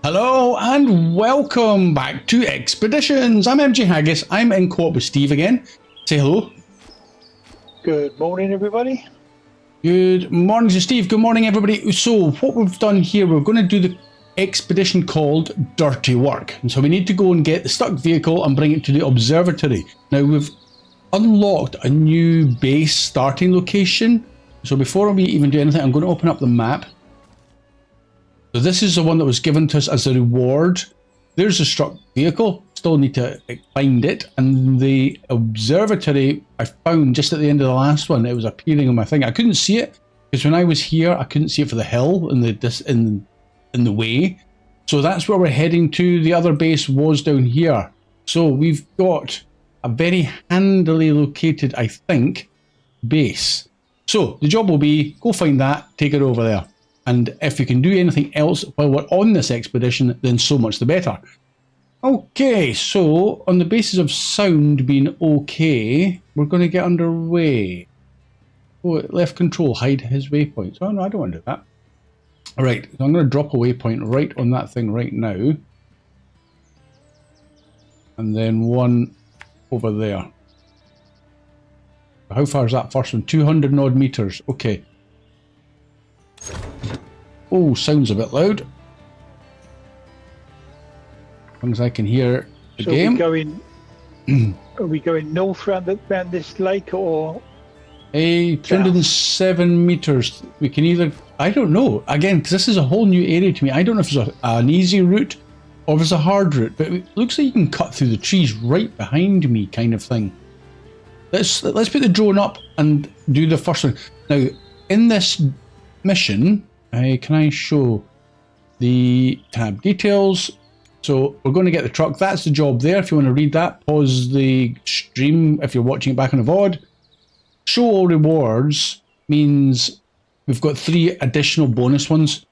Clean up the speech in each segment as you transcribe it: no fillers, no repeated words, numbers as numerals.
Hello and welcome back to Expeditions. I'm MJ Haggis. I'm in co-op with Steve again. Say hello. Good morning, everybody. Good morning to Steve. Good morning, everybody. So what we've done here, we're going to do the expedition called Dirty Work. And so we need to go and get the stuck vehicle and bring it to the observatory. Now we've unlocked a new base starting location. So before we even do anything, I'm going to open up the map. So this is the one that was given to us as a reward. There's a struck vehicle. Still need to find it. And the observatory I found just at the end of the last one. It was appearing on my thing. I couldn't see it because when I was here, I couldn't see it for the hill in the way. So that's where we're heading to. The other base was down here. So we've got a very handily located, I think, base. So the job will be go find that, take it over there. And if we can do anything else while we're on this expedition, then so much the better. Okay, so on the basis of sound being okay, we're going to get underway. Oh, left control, hide his waypoints. Oh no, I don't want to do that. All right, so I'm going to drop a waypoint right on that thing right now. And then one over there. How far is that first one? 200 odd meters. Okay. Oh, sounds a bit loud. As long as I can hear the game. Are we going north around this lake or? 307 meters. We can either, I don't know. Again, because this is a whole new area to me. I don't know if it's an easy route or if it's a hard route, but it looks like you can cut through the trees right behind me, kind of thing. Let's put the drone up and do the first one. Now, in this mission, can I show the tab details? So we're going to get the truck. That's the job there. If you want to read that, pause the stream if you're watching it back on the VOD. Show all rewards means we've got 3 additional bonus ones.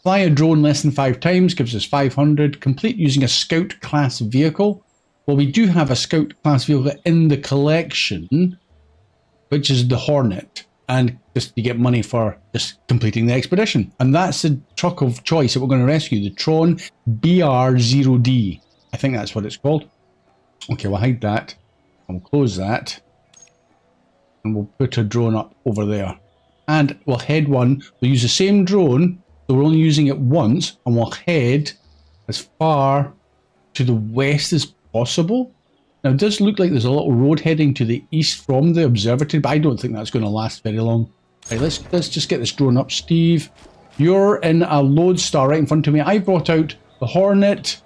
Fly a drone less than 5 times gives us 500. Complete using a scout class vehicle. Well, we do have a scout class vehicle in the collection, which is the Hornet. And just you get money for just completing the expedition. And that's the truck of choice that we're going to rescue, the Tron BR0D. I think that's what it's called. Okay, we'll hide that. And we'll close that. And we'll put a drone up over there. And we'll head one. We'll use the same drone, so we're only using it once. And we'll head as far to the west as possible. Now, it does look like there's a little road heading to the east from the observatory, but I don't think that's going to last very long. Right, let's just get this drone up. Steve, you're in a Lodestar right in front of me. I brought out the Hornet,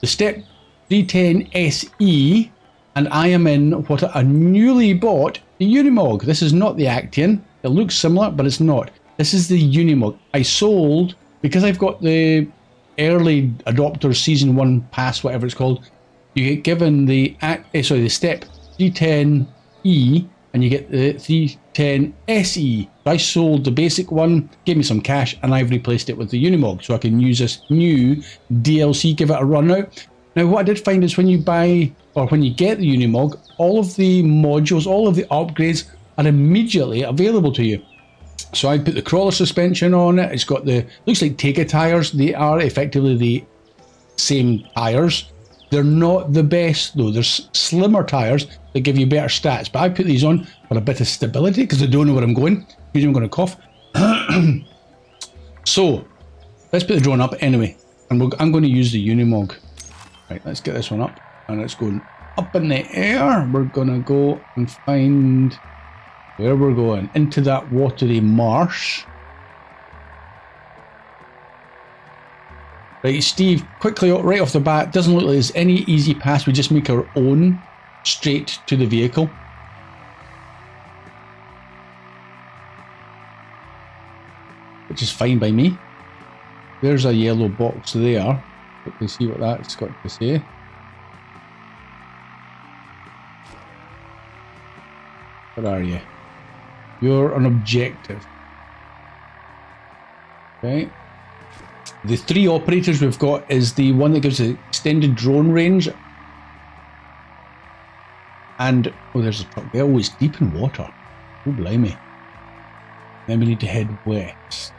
the Step 310 SE, and I am in what a newly bought the Unimog. This is not the Actian. It looks similar, but it's not. This is the Unimog. I sold, because I've got the early adopter season 1 pass, whatever it's called. You get given the Step 310E and you get the 310 SE. So I sold the basic one, gave me some cash, and I've replaced it with the Unimog so I can use this new DLC, give it a run out. Now what I did find is when you buy, or when you get the Unimog, all of the modules, all of the upgrades are immediately available to you. So I put the crawler suspension on it. It's got the, looks like Tega tires. They are effectively the same tires. They're not the best though. There's slimmer tires that give you better stats, but I put these on for a bit of stability because I don't know where I'm going. Usually I'm going to cough. So let's put the drone up anyway, and I'm going to use the Unimog. Right, let's get this one up, and it's going up in the air. We're going to go and find where we're going, into that watery marsh. Right, Steve, quickly, right off the bat, doesn't look like there's any easy pass. We just make our own straight to the vehicle. Which is fine by me. There's a yellow box there. Quickly see what that's got to say. Where are you? You're an objective. Okay. The 3 operators we've got is the one that gives the extended drone range. And, oh, there's a truck there. Oh, it's deep in water. Oh, blimey. Then we need to head west.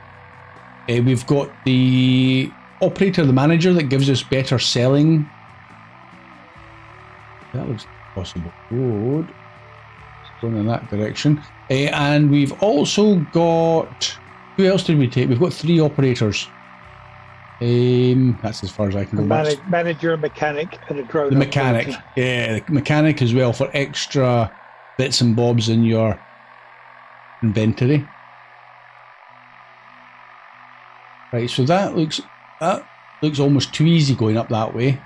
We've got the operator, the manager, that gives us better selling. That looks possible. Road. Going in that direction. And we've also got... Who else did we take? We've got 3 operators. That's as far as I can go. Manager, a mechanic, and a drone The mechanic. operator. Yeah, the mechanic as well for extra bits and bobs in your inventory. Right, so that looks almost too easy going up that way.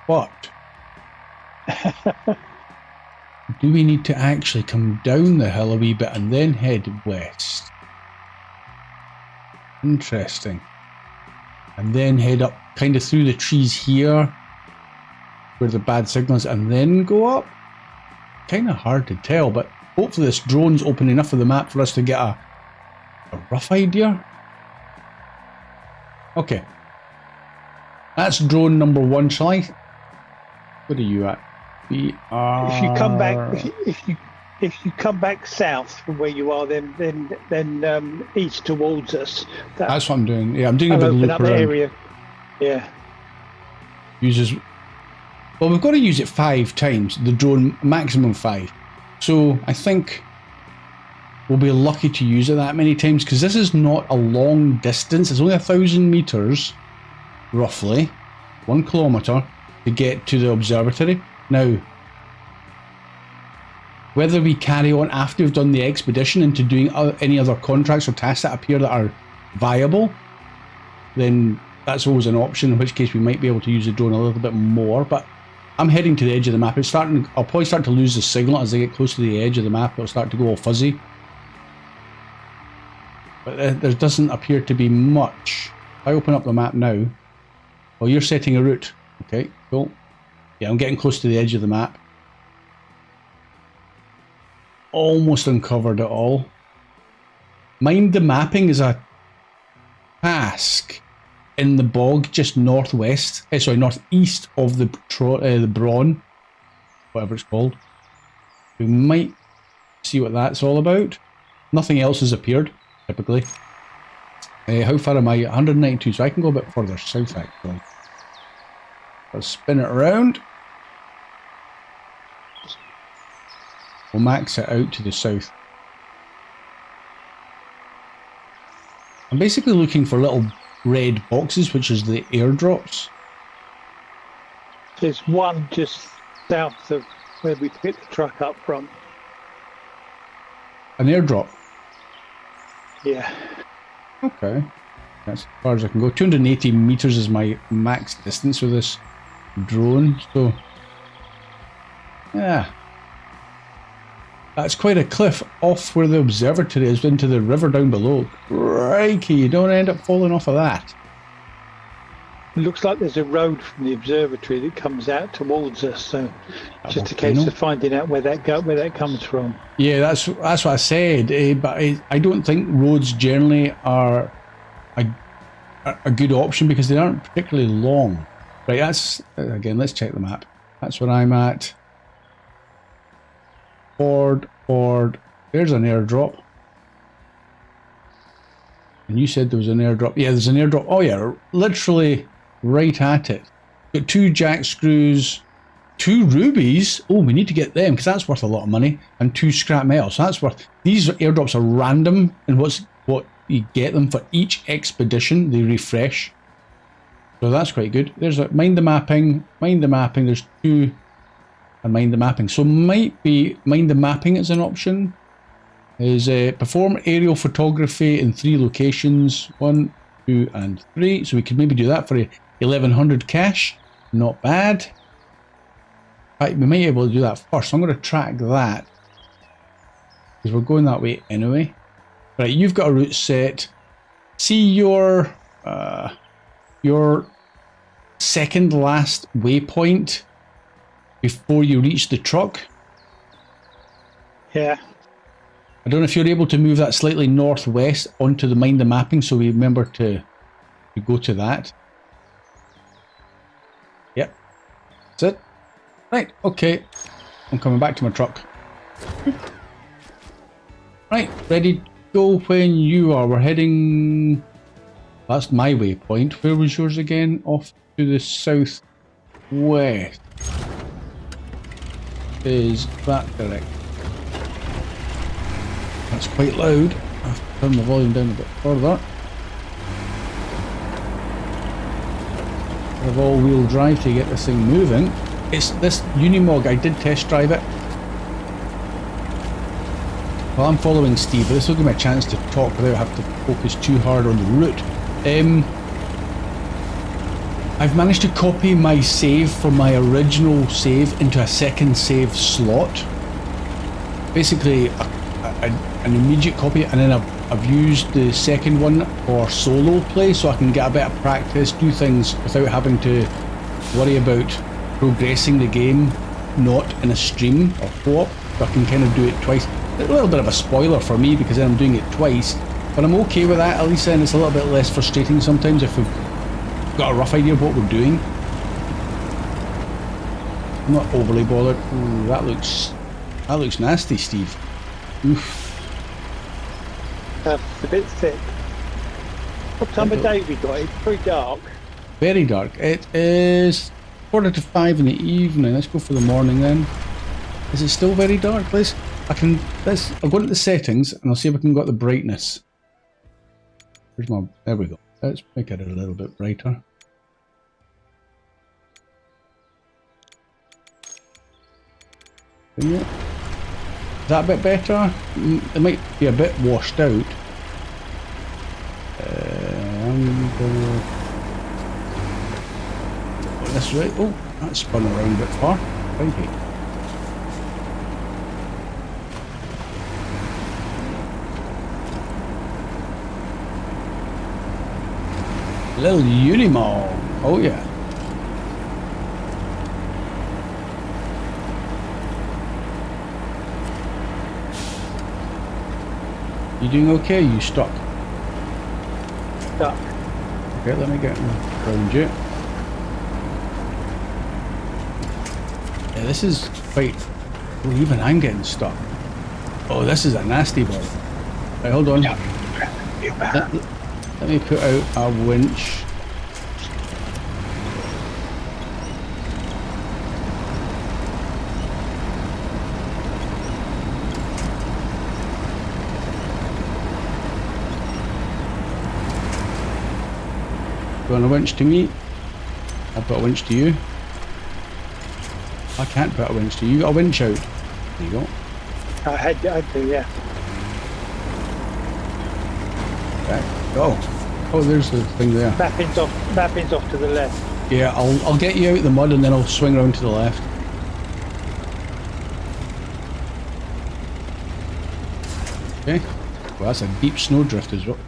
But do we need to actually come down the hill a wee bit and then head west? Interesting. And then head up kind of through the trees here where the bad signal is and then go up? Kind of hard to tell, but hopefully this drone's open enough of the map for us to get a rough idea. Okay. That's drone number 1, shall I? Where are you at? We are... If you come back, if you come back south from where you are, then east towards us. That's what I'm doing. Yeah, I'm doing a big open loop up around. the area. Yeah. Uses... Well, we've got to use it 5 times. The drone, maximum 5. So I think we'll be lucky to use it that many times because this is not a long distance. It's only 1,000 meters, roughly, 1 kilometer to get to the observatory. Now, whether we carry on after we've done the expedition into doing any other contracts or tasks that appear that are viable, then that's always an option, in which case we might be able to use the drone a little bit more. But I'm heading to the edge of the map. I'll probably start to lose the signal as I get close to the edge of the map. It'll start to go all fuzzy. But there doesn't appear to be much. If I open up the map now, well, you're setting a route. Okay, cool. Yeah, I'm getting close to the edge of the map. Almost uncovered it all. Mind the mapping is a task in the bog just northwest, northeast of the Brawn, whatever it's called. We might see what that's all about. Nothing else has appeared, typically. How far am I? 192, so I can go a bit further south, actually. Let's spin it around. We'll max it out to the south. I'm basically looking for little red boxes, which is the airdrops. There's one just south of where we picked the truck up from. An airdrop? Yeah. Okay. That's as far as I can go. 280 meters is my max distance with this drone, so yeah. That's quite a cliff off where the observatory is into the river down below. Crikey, you don't end up falling off of that. It looks like there's a road from the observatory that comes out towards us, so just a case of finding out where that comes from. Yeah, that's what I said, but I don't think roads generally are a good option because they aren't particularly long. Right, that's, again, let's check the map. That's where I'm at. Ford, there's an airdrop. And you said there was an airdrop. Yeah, there's an airdrop. Oh yeah, literally right at it. Got 2 jack screws, 2 rubies. Oh, we need to get them because that's worth a lot of money. And 2 scrap metal. So that's worth... These airdrops are random and what you get them for each expedition. They refresh. So that's quite good. There's a mind the mapping. There's 2... and mind the mapping. So might be mind the mapping as an option. Is perform aerial photography in 3 locations, 1, 2, and 3. So we could maybe do that for 1100 cash. Not bad. Right, we might be able to do that first. So I'm going to track that because we're going that way anyway. Right, you've got a route set. See your second last waypoint before you reach the truck. Yeah. I don't know if you're able to move that slightly northwest onto the mind the mapping, so we remember to go to that. Yep. That's it. Right, okay. I'm coming back to my truck. Right, ready to go when you are. We're heading That's my waypoint. Where was yours again? Off to the southwest. Is that correct? That's quite loud. I have to turn the volume down a bit further. Of all-wheel drive to get this thing moving. It's this Unimog. I did test drive it. Well, I'm following Steve, but this will give me a chance to talk without having to focus too hard on the route. I've managed to copy my save from my original save into a second save slot. Basically, an immediate copy, and then I've used the second one for solo play, so I can get a bit of practice, do things without having to worry about progressing the game, not in a stream or co-op. So I can kind of do it twice. A little bit of a spoiler for me because then I'm doing it twice, but I'm okay with that. At least then it's a little bit less frustrating sometimes if we've got a rough idea of what we're doing. I'm not overly bothered. Ooh, that looks nasty, Steve. Oof. That's a bit thick. What time of day have we got? It's pretty dark. Very dark. It is 4:45 in the evening. Let's go for the morning then. Is it still very dark? I'll go into the settings and I'll see if I can get the brightness. There we go. Let's make it a little bit brighter. Is that a bit better? It might be a bit washed out. I'm gonna go this way. Oh, that spun around a bit far. Righty. Little Unimog. Oh yeah. You doing okay? You stuck? Stuck. Okay, let me get around you. Yeah, this is quite... Oh, even I'm getting stuck. Oh, this is a nasty one. Right, hold on. Let me put out a winch. You want a winch to me? I'll put a winch to you. I can't put a winch to you. You got a winch out. There you go. I do, yeah. Right. Oh, there's the thing there. Mapping's off to the left. Yeah, I'll get you out of the mud and then I'll swing around to the left. Okay. Well, that's a deep snowdrift as well.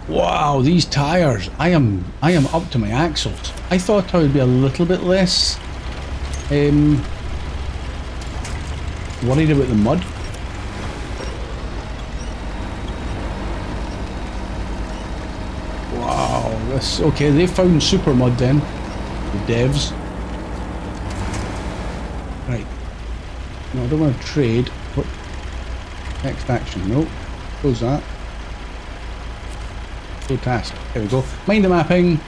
Wow, these tires! I am up to my axles. I thought I would be a little bit less worried about the mud. Wow, this okay. They found super mud then, the devs. Right. No, I don't want to trade. What? Next action. Nope. Close that. Task. There we go. Mind the mapping.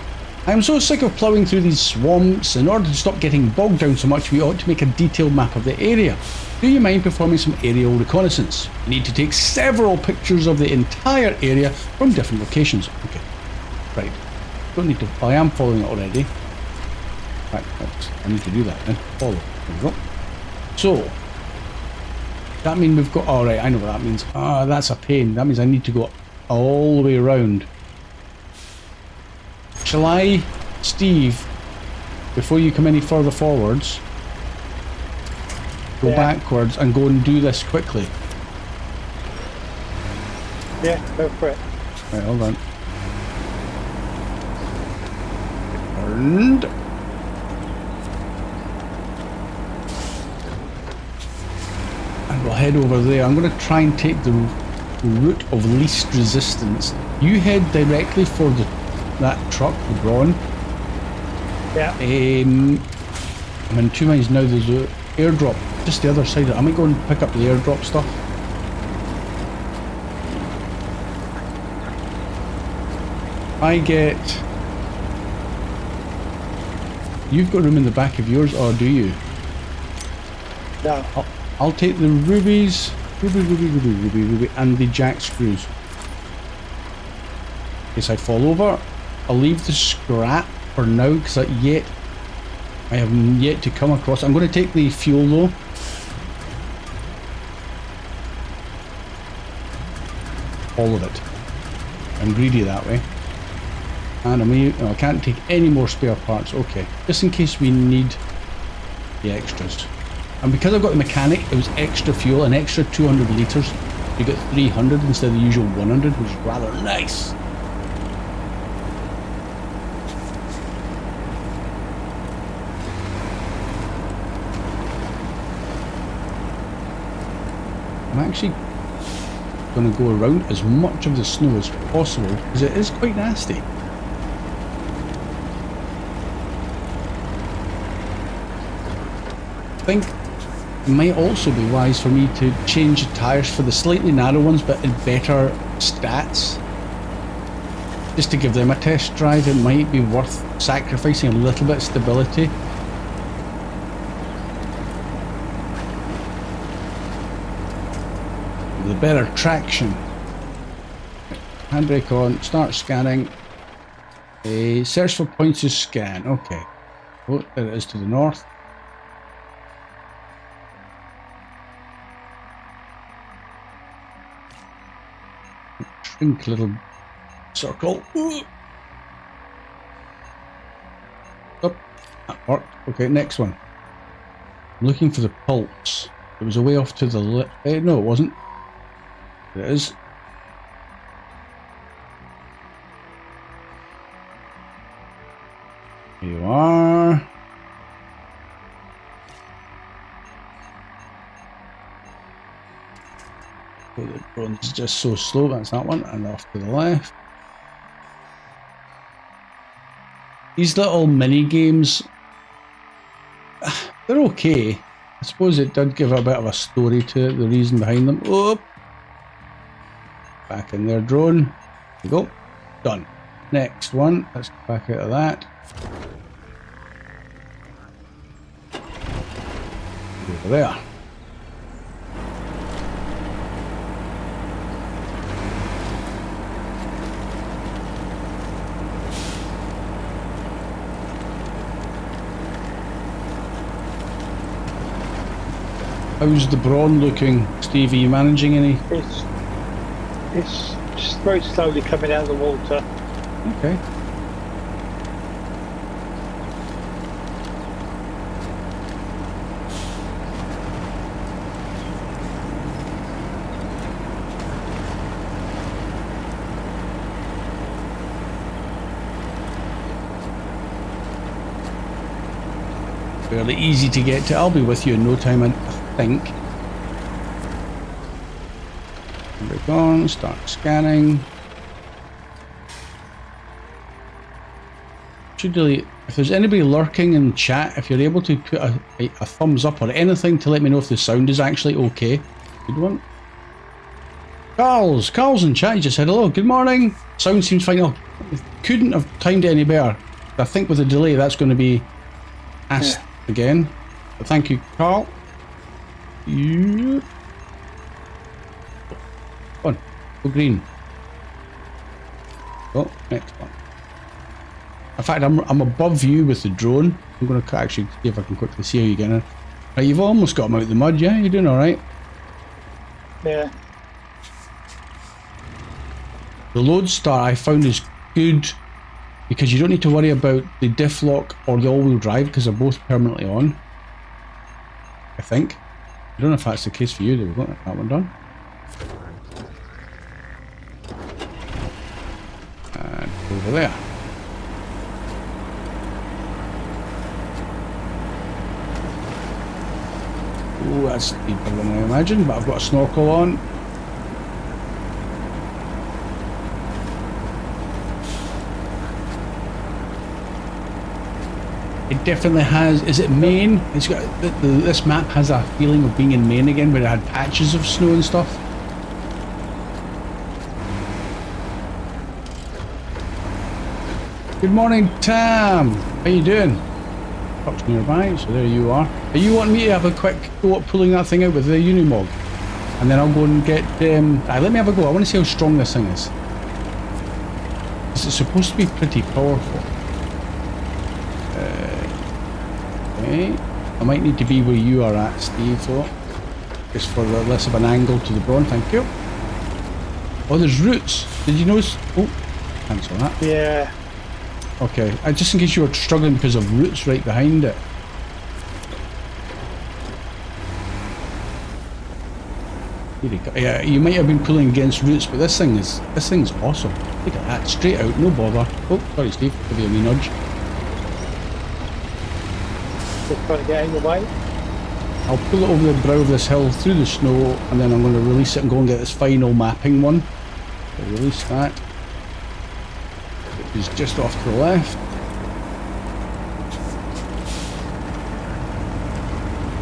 I'm so sick of ploughing through these swamps. In order to stop getting bogged down so much, we ought to make a detailed map of the area. Do you mind performing some aerial reconnaissance? You need to take several pictures of the entire area from different locations. Okay. Right. Don't need to... I am following it already. Right. I need to do that then. Follow. There we go. So. That means we've got... Alright, I know what that means. Ah, that's a pain. That means I need to go all the way around. Shall I, Steve, before you come any further forwards, go backwards and go and do this quickly? Yeah, go for it. Right, hold on. Turned. And we'll head over there. I'm going to try and take the route of least resistance. You head directly for that truck, the Braun. Yeah. I'm in 2 minds now. There's an airdrop just the other side. I might go and pick up the airdrop stuff. I get... You've got room in the back of yours, or do you? No. I'll take the rubies, ruby, and the jack screws. In case I fall over, I'll leave the scrap for now because I have yet to come across. I'm going to take the fuel though. All of it. I'm greedy that way. And I can't take any more spare parts. Okay, just in case we need the extras. And because I've got the mechanic, it was extra fuel, an extra 200 litres. You get 300 instead of the usual 100, which is rather nice. I'm actually going to go around as much of the snow as possible because it is quite nasty. I think it might also be wise for me to change the tyres for the slightly narrow ones but in better stats. Just to give them a test drive, it might be worth sacrificing a little bit of stability. The better traction. Handbrake on, start scanning. Search for points to scan. Okay. Oh, there it is to the north. Shrink little circle. Up. That worked. Okay, next one. I'm looking for the pulse. It was away off to the left. No, it wasn't. It is. Here you are. Oh, the drone's just so slow. That's that one. And off to the left. These little mini games, they're okay. I suppose it did give a bit of a story to it, the reason behind them. Oh. Back in there, drone. There we go. Done. Next one. Let's get back out of that. Over there. How's the brawn looking, Steve? Are you managing any? It's just very slowly coming out of the water. Okay. Fairly easy to get to. I'll be with you in no time, I think. Break on, start scanning. Should really, if there's anybody lurking in chat, if you're able to put a thumbs up or anything to let me know if the sound is actually okay. Good one. Carl's in chat. He just said hello. Good morning. Sound seems fine. Oh, couldn't have timed it any better. I think with the delay that's going to be asked again. But thank you, Carl. You. Go on. Go green. Oh, next one. In fact, I'm above you with the drone. I'm going to actually see if I can quickly see how you're getting. Right, you've almost got him out of the mud, yeah? You're doing all right. Yeah. The load start I found is good because you don't need to worry about the diff lock or the all-wheel drive because they're both permanently on. I think. I don't know if that's the case for you. There we go. That one done. And over there. Oh, that's deeper than I imagined, but I've got a snorkel on. It definitely has. Is it Maine? It's got this map has a feeling of being in Maine again, where it had patches of snow and stuff. Good morning, Tam. How you doing? Truck's nearby, so there you are. Are you wanting me to have a quick go at pulling that thing out with the Unimog? And then I'll go and get... let me have a go. I want to see how strong this thing is. It's supposed to be pretty powerful. Okay. I might need to be where you are at, Steve, though. Just for less of an angle to the brawn, thank you. Oh, there's roots. Did you notice? Oh, cancel that. Yeah. Okay, just in case you were struggling because of roots right behind it. Here you go. Yeah, you might have been pulling against roots, but this thing's awesome. Look at that, straight out, no bother. Oh, sorry, Steve, give you a wee nudge. Just trying to get in the way. I'll pull it over the brow of this hill through the snow, and then I'm going to release it and go and get this final mapping one. So release that. Which is just off to the left.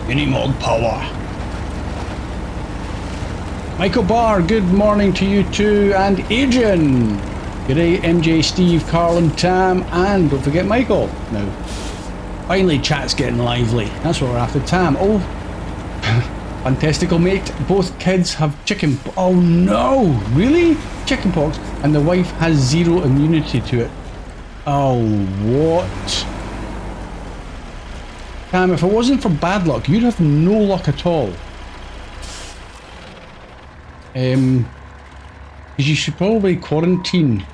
Unimog power. Michael Barr, good morning to you too, and Adrian. G'day, MJ, Steve, Carl, and Tam, and don't forget Michael. Now, finally, chat's getting lively. That's what we're after. Tam, oh, fantastical mate. Both kids have chicken. Oh no, really? Chicken pox, and the wife has 0 immunity to it. Oh, what? Tam, if it wasn't for bad luck, you'd have no luck at all. Because you should probably quarantine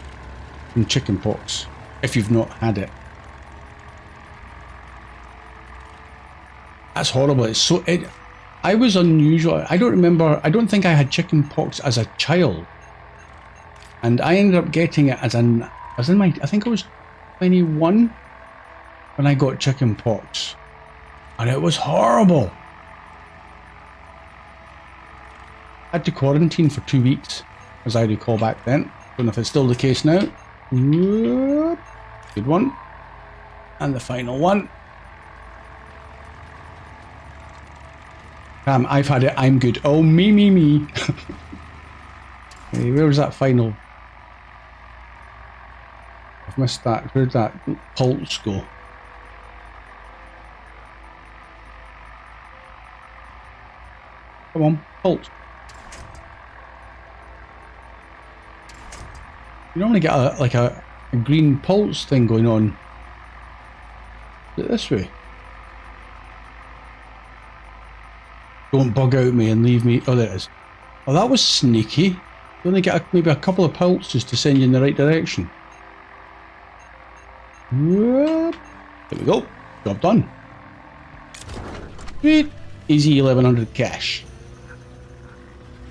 from chicken pox if you've not had it. That's horrible. It's so. I was unusual. I don't remember. I don't think I had chicken pox as a child, and I ended up getting it as an. I was in my. I think I was 21 when I got chicken pox, and it was horrible. I had to quarantine for 2 weeks, as I recall back then. Don't know if it's still the case now. Good one, and the final one. I've had it, I'm good. Oh, me. Hey, where was that final? I've missed that. Where'd that pulse go? Come on, pulse. You normally get a green pulse thing going on. Is it this way? Don't bug out me and leave me. Oh, there it is. Oh, that was sneaky. You only get maybe a couple of pulses to send you in the right direction. Whoop. There we go. Job done. Sweet. Easy 1100 cash.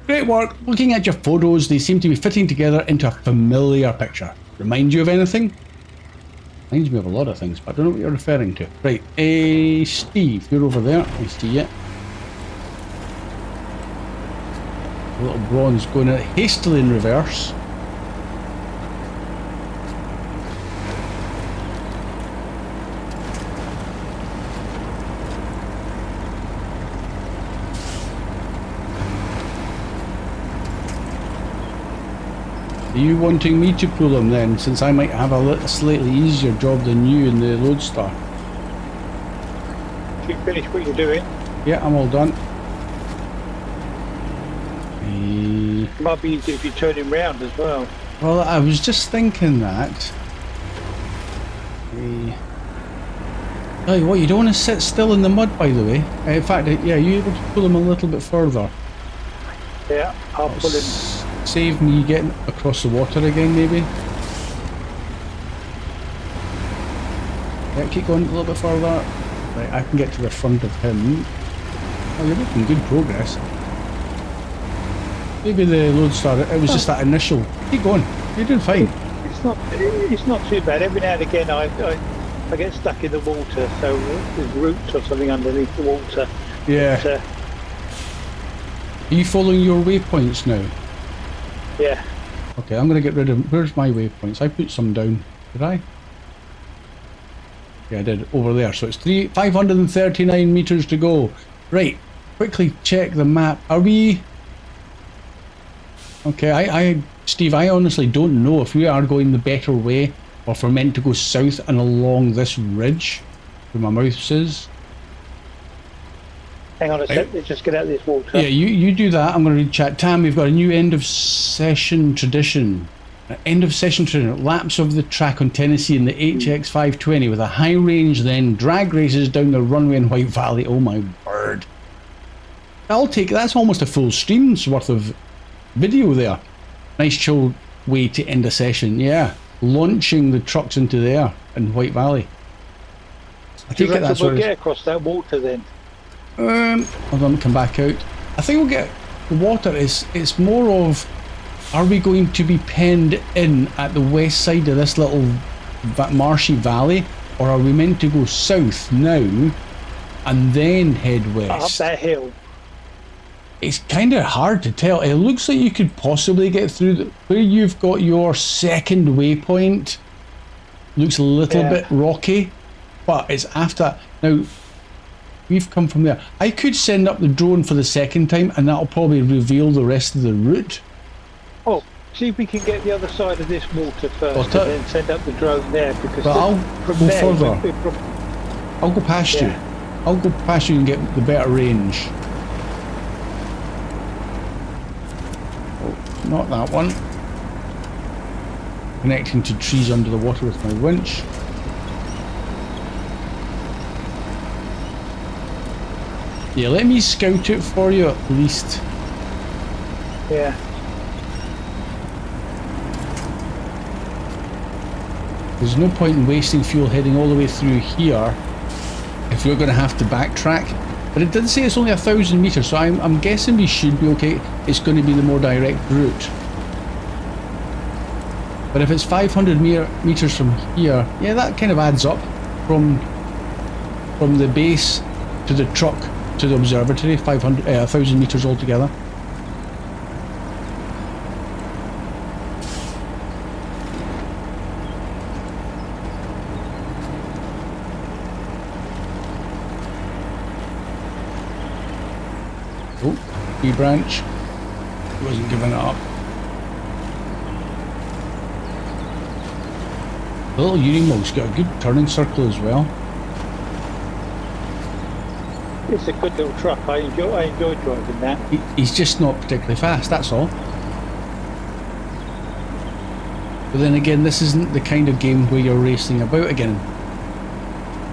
Great work. Looking at your photos, they seem to be fitting together into a familiar picture. Remind you of anything? Reminds me of a lot of things, but I don't know what you're referring to. Right. Steve, you're over there. I see you. A little bronze going out hastily in reverse. Are you wanting me to pull them then, since I might have a slightly easier job than you in the Lodestar? You finish what you're doing? Yeah, I'm all done. It might be easy if you turn him round as well. Well, I was just thinking that. Tell you what, you don't want to sit still in the mud, by the way. In fact, yeah, you're able to pull him a little bit further. Yeah, I'll pull him. Save me getting across the water again, maybe. Yeah, keep going a little bit further. Right, I can get to the front of him. Oh, you're making good progress. Maybe the Lodestar, it was just that initial. Keep going, you're doing fine. It's not too bad. Every now and again I get stuck in the water, so there's roots or something underneath the water. Yeah. But, are you following your waypoints now? yeah. Okay, I'm going to get rid of... Where's my waypoints? I put some down. Did I? Yeah, I did. Over there. So it's 539 meters to go. Right. Quickly check the map. Are we... Okay, Steve, I honestly don't know if we are going the better way or if we're meant to go south and along this ridge where my mouse is. Hang on a sec, let's just get out of this water. Yeah, you do that. I'm going to read chat. Tam, we've got a new end of session tradition. End of session tradition. Laps of the track on Tennessee in the HX 520 with a high range, then drag races down the runway in White Valley. Oh my word. I'll take that's almost a full stream's worth of video there. Nice chill way to end a session. Yeah, launching the trucks into the air in White Valley. I Do you take it reckon that's we'll what get across that water then? hold on, come back out. I think we'll get the water. It's more of, are we going to be penned in at the west side of this little marshy valley, or are we meant to go south now and then head west? Up that hill. It's kind of hard to tell. It looks like you could possibly get through where you've got your second waypoint. Looks a little bit rocky, but it's after. Now, we've come from there. I could send up the drone for the second time and that'll probably reveal the rest of the route. Oh, see if we can get the other side of this water first Well, and then send up the drone there, because But I'll from go there, further. I'll go past you. I'll go past you and get the better range. Oh, not that one. Connecting to trees under the water with my winch. Yeah, let me scout it for you at least. Yeah. There's no point in wasting fuel heading all the way through here if we're going to have to backtrack. But it did say it's only 1,000 meters, so I'm guessing we should be okay. It's going to be the more direct route. But if it's 500 meters from here, yeah, that kind of adds up from the base to the truck to the observatory. 1,000 meters altogether. Oh, B branch. He wasn't giving it up. The little Unimog's got a good turning circle as well. It's a good little truck. I enjoy driving that. He's just not particularly fast, that's all. But then again, this isn't the kind of game where you're racing about again.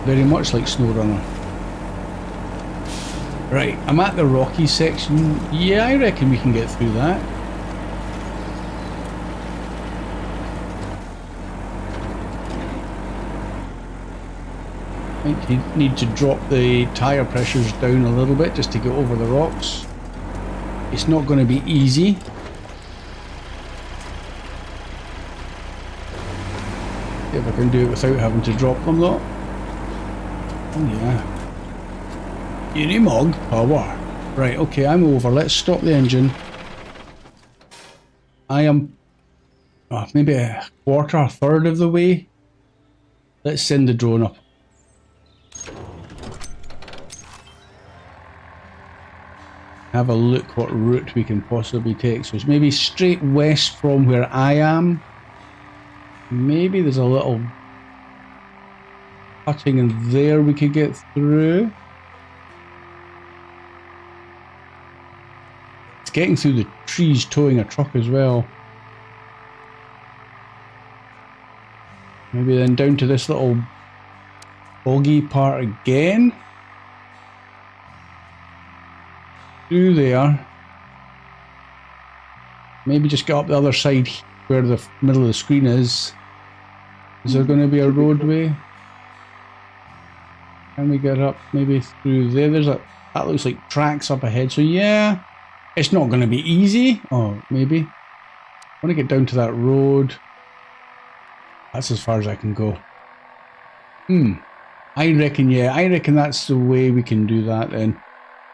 Very much like SnowRunner. Right, I'm at the rocky section. Yeah, I reckon we can get through that. I think you need to drop the tyre pressures down a little bit just to get over the rocks. It's not going to be easy. See if I can do it without having to drop them though. Oh yeah. Unimog power. Right, okay, I'm over. Let's stop the engine. I am maybe a quarter, a third of the way. Let's send the drone up. Have a look what route we can possibly take. So it's maybe straight west from where I am. Maybe there's a little cutting in there we could get through. It's getting through the trees towing a truck as well. Maybe then down to this little boggy part again. Through there. Maybe just get up the other side where the middle of the screen is. Is there going to be a roadway? Can we get up maybe through there? That looks like tracks up ahead. So yeah, it's not going to be easy. Oh, maybe. I want to get down to that road. That's as far as I can go. I reckon that's the way we can do that then.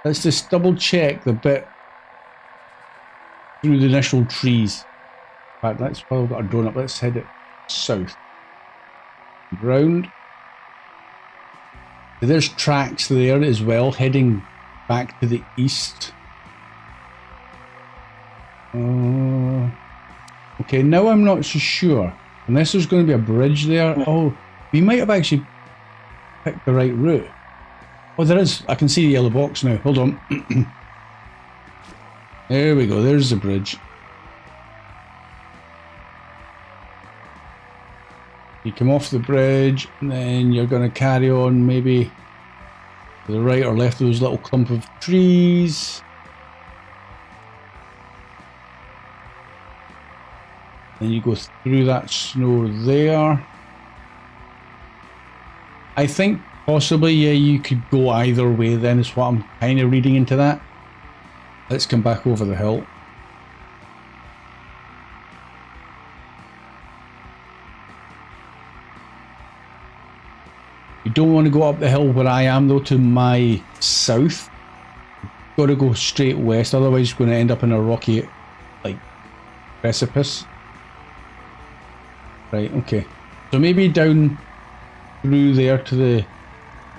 Let's just double check the bit through the initial trees. In fact, let's probably got a drone up. Let's head it south. Round. There's tracks there as well, heading back to the east. Okay, now I'm not so sure. Unless there's going to be a bridge there. Oh, we might have actually picked the right route. Oh, there is. I can see the yellow box now. Hold on. There we go. There's the bridge. You come off the bridge, and then you're going to carry on maybe to the right or left of those little clump of trees. Then you go through that snow there. I think possibly, yeah, you could go either way then, is what I'm kind of reading into that. Let's come back over the hill. You don't want to go up the hill where I am though, to my south. You've got to go straight west, otherwise you're going to end up in a rocky, like, precipice. Right, okay. So maybe down through there to the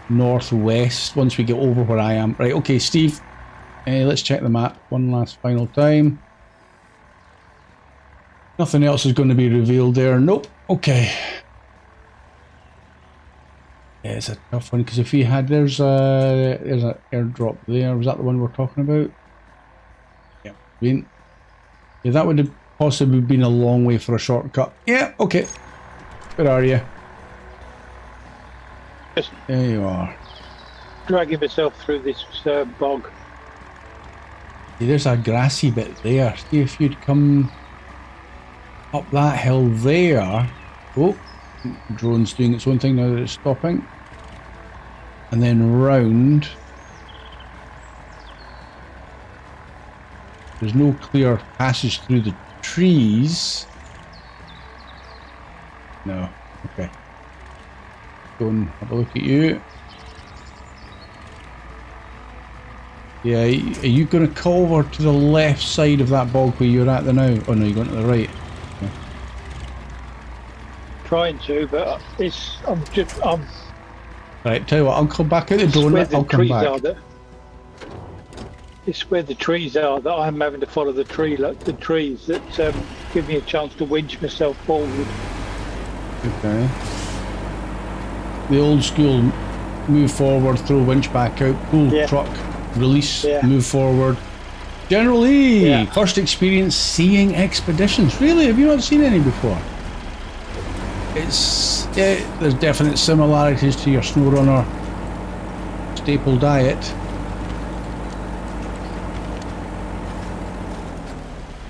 northwest once we get over where I am. Right, okay, Steve. Let's check the map one last final time. Nothing else is going to be revealed there. Nope. Okay. Yeah, it's a tough one because if we had there's an airdrop there. Was that the one we're talking about? Yeah. Yeah, that would have possibly been a long way for a shortcut. Yeah. Okay. Where are you? Just there you are. dragging myself through this bog. See, there's a grassy bit there. See if you'd come up that hill there. Oh, drone's doing its own thing now that it's stopping. And then round. There's no clear passage through the trees. No. Okay. Go and have a look at you. Yeah, are you going to come over to the left side of that bog where you're at the now? Oh no, you're going to the right. Okay. Trying to, but I'm Right, tell you what, I'll come back out the door and I'll come back. It's where the trees are that I'm having to follow the trees that give me a chance to winch myself forward. Okay. The old school move forward, throw winch back out, pull truck, release, move forward. Generally, first experience seeing expeditions. Really, have you not seen any before? There's definite similarities to your SnowRunner staple diet.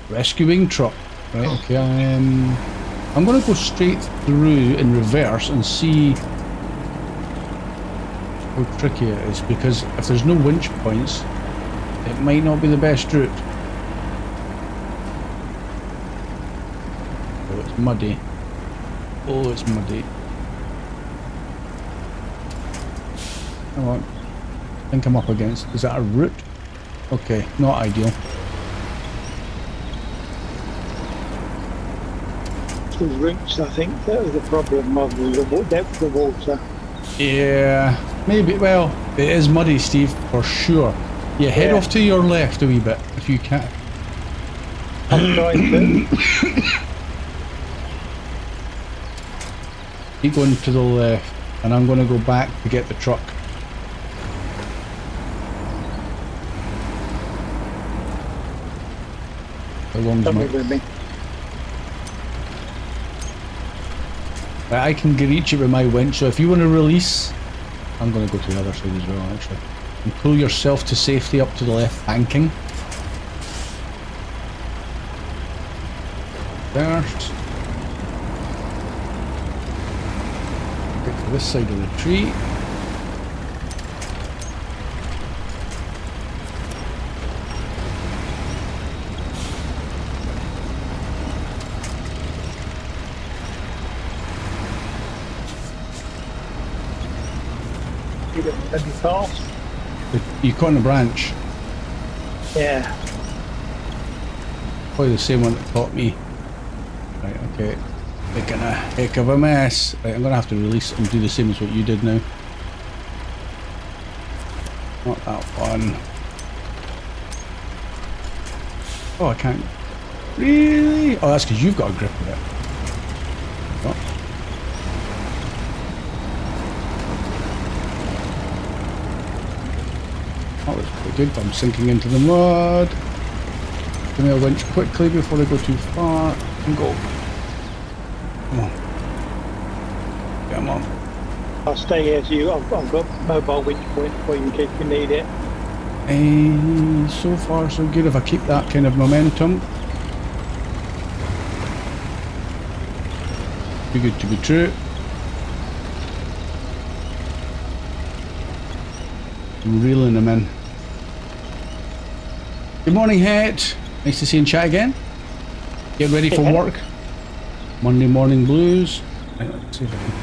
Rescuing truck. Right, okay, I'm going to go straight through in reverse and see how tricky it is, because if there's no winch points, it might not be the best route. Oh, it's muddy. Oh, it's muddy. Come on. I think I'm up against. Is that a route? Okay, not ideal. The roots, I think, that was the problem of the depth of water. Yeah, maybe. Well, it is muddy, Steve, for sure. Yeah, head off to your left a wee bit if you can. I'm trying to. Keep going to the left, and I'm going to go back to get the truck. How long's my... with me. Right, I can reach it with my winch, so if you want to release, I'm going to go to the other side as well, actually. And pull yourself to safety up to the left banking. First. Get to this side of the tree. That'd be fast. You caught in a branch. Yeah. Probably the same one that caught me. Right, okay. Making a heck of a mess. Right, I'm going to have to release and do the same as what you did now. Not that one. Oh, I can't. Really? Oh, that's because you've got a grip of it. Oh. That was pretty good, but I'm sinking into the mud. Give me a winch quickly before I go too far. And go. Come on. Come on. I'll stay here so you. I've got mobile winch point for you in case you need it. So far so good if I keep that kind of momentum. Too good to be true. I'm reeling them in. Good morning, Het. Nice to see you in chat again. Get ready for work. Monday morning blues. Right, let's see if I can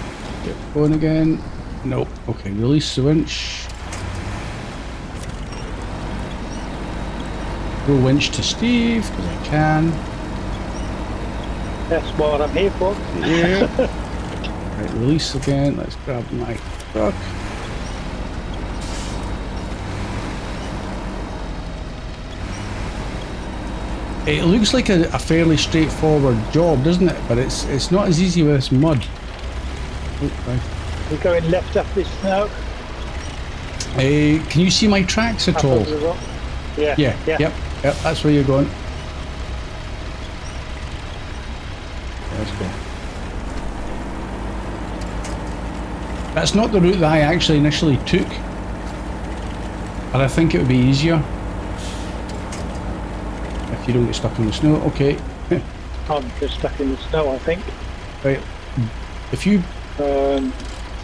get going again. Nope. Okay, release the winch. Throw winch to Steve, because I can. That's what I'm here for. Yeah. Right, release again. Let's grab my truck. It looks like a fairly straightforward job, doesn't it? But it's not as easy with this mud. Oh, right. We're going left up this snow. Can you see my tracks at Up all? over the rock. Yeah. Yeah, yep, that's where you're going. Let's go. That's not the route that I actually initially took, but I think it would be easier if you don't get stuck in the snow. Okay. I'm just stuck in the snow, I think. Right. If you...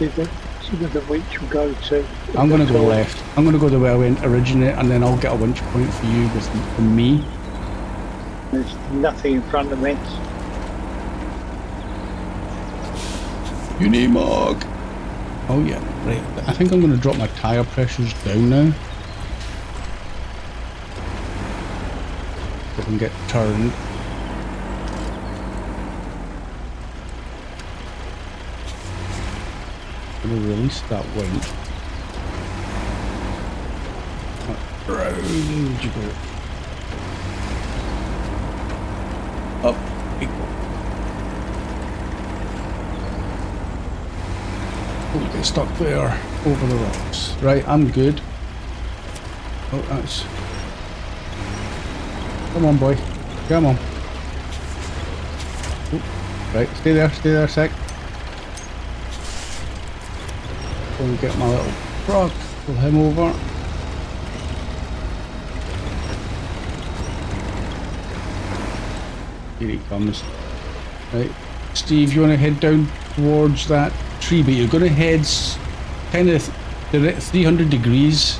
See where the winch will go to. I'm going to go left. I'm going to go the way I went originally, and then I'll get a winch point for you from me. There's nothing in front of me. Unimog! Oh yeah, right. I think I'm going to drop my tyre pressures down now. So I can get turned. I'm going to release that winch. Round you go. Up we go. Oh, get stuck there over the rocks. Right, I'm good. Oh, that's... Come on, boy. Come on. Oh, right, stay there a sec. Go and get my little frog. Pull him over. Here he comes. Right, Steve, you want to head down towards that tree, but you're going to head kind of 300 degrees,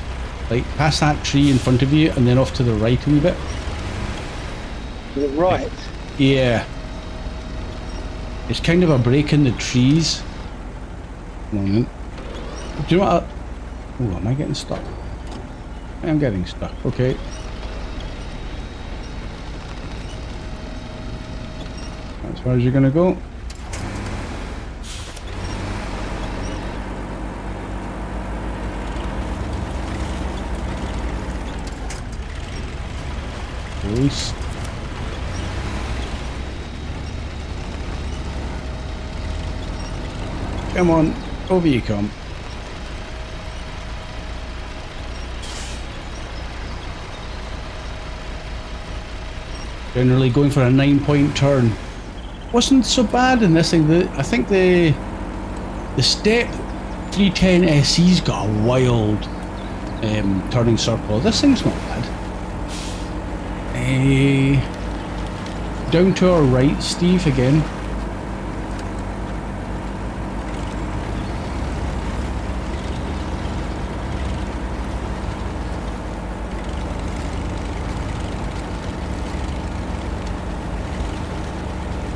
like past that tree in front of you, and then off to the right a wee bit. To the right? Yeah. It's kind of a break in the trees. Moment. Do you know what? Oh, am I getting stuck? I'm getting stuck. Okay. As far as you're gonna go. Release. Come on, over you come. Generally going for a 9-point turn. Wasn't so bad in this thing. I think the step 310 SE's got a wild turning circle. This thing's not bad. Down to our right, Steve, again.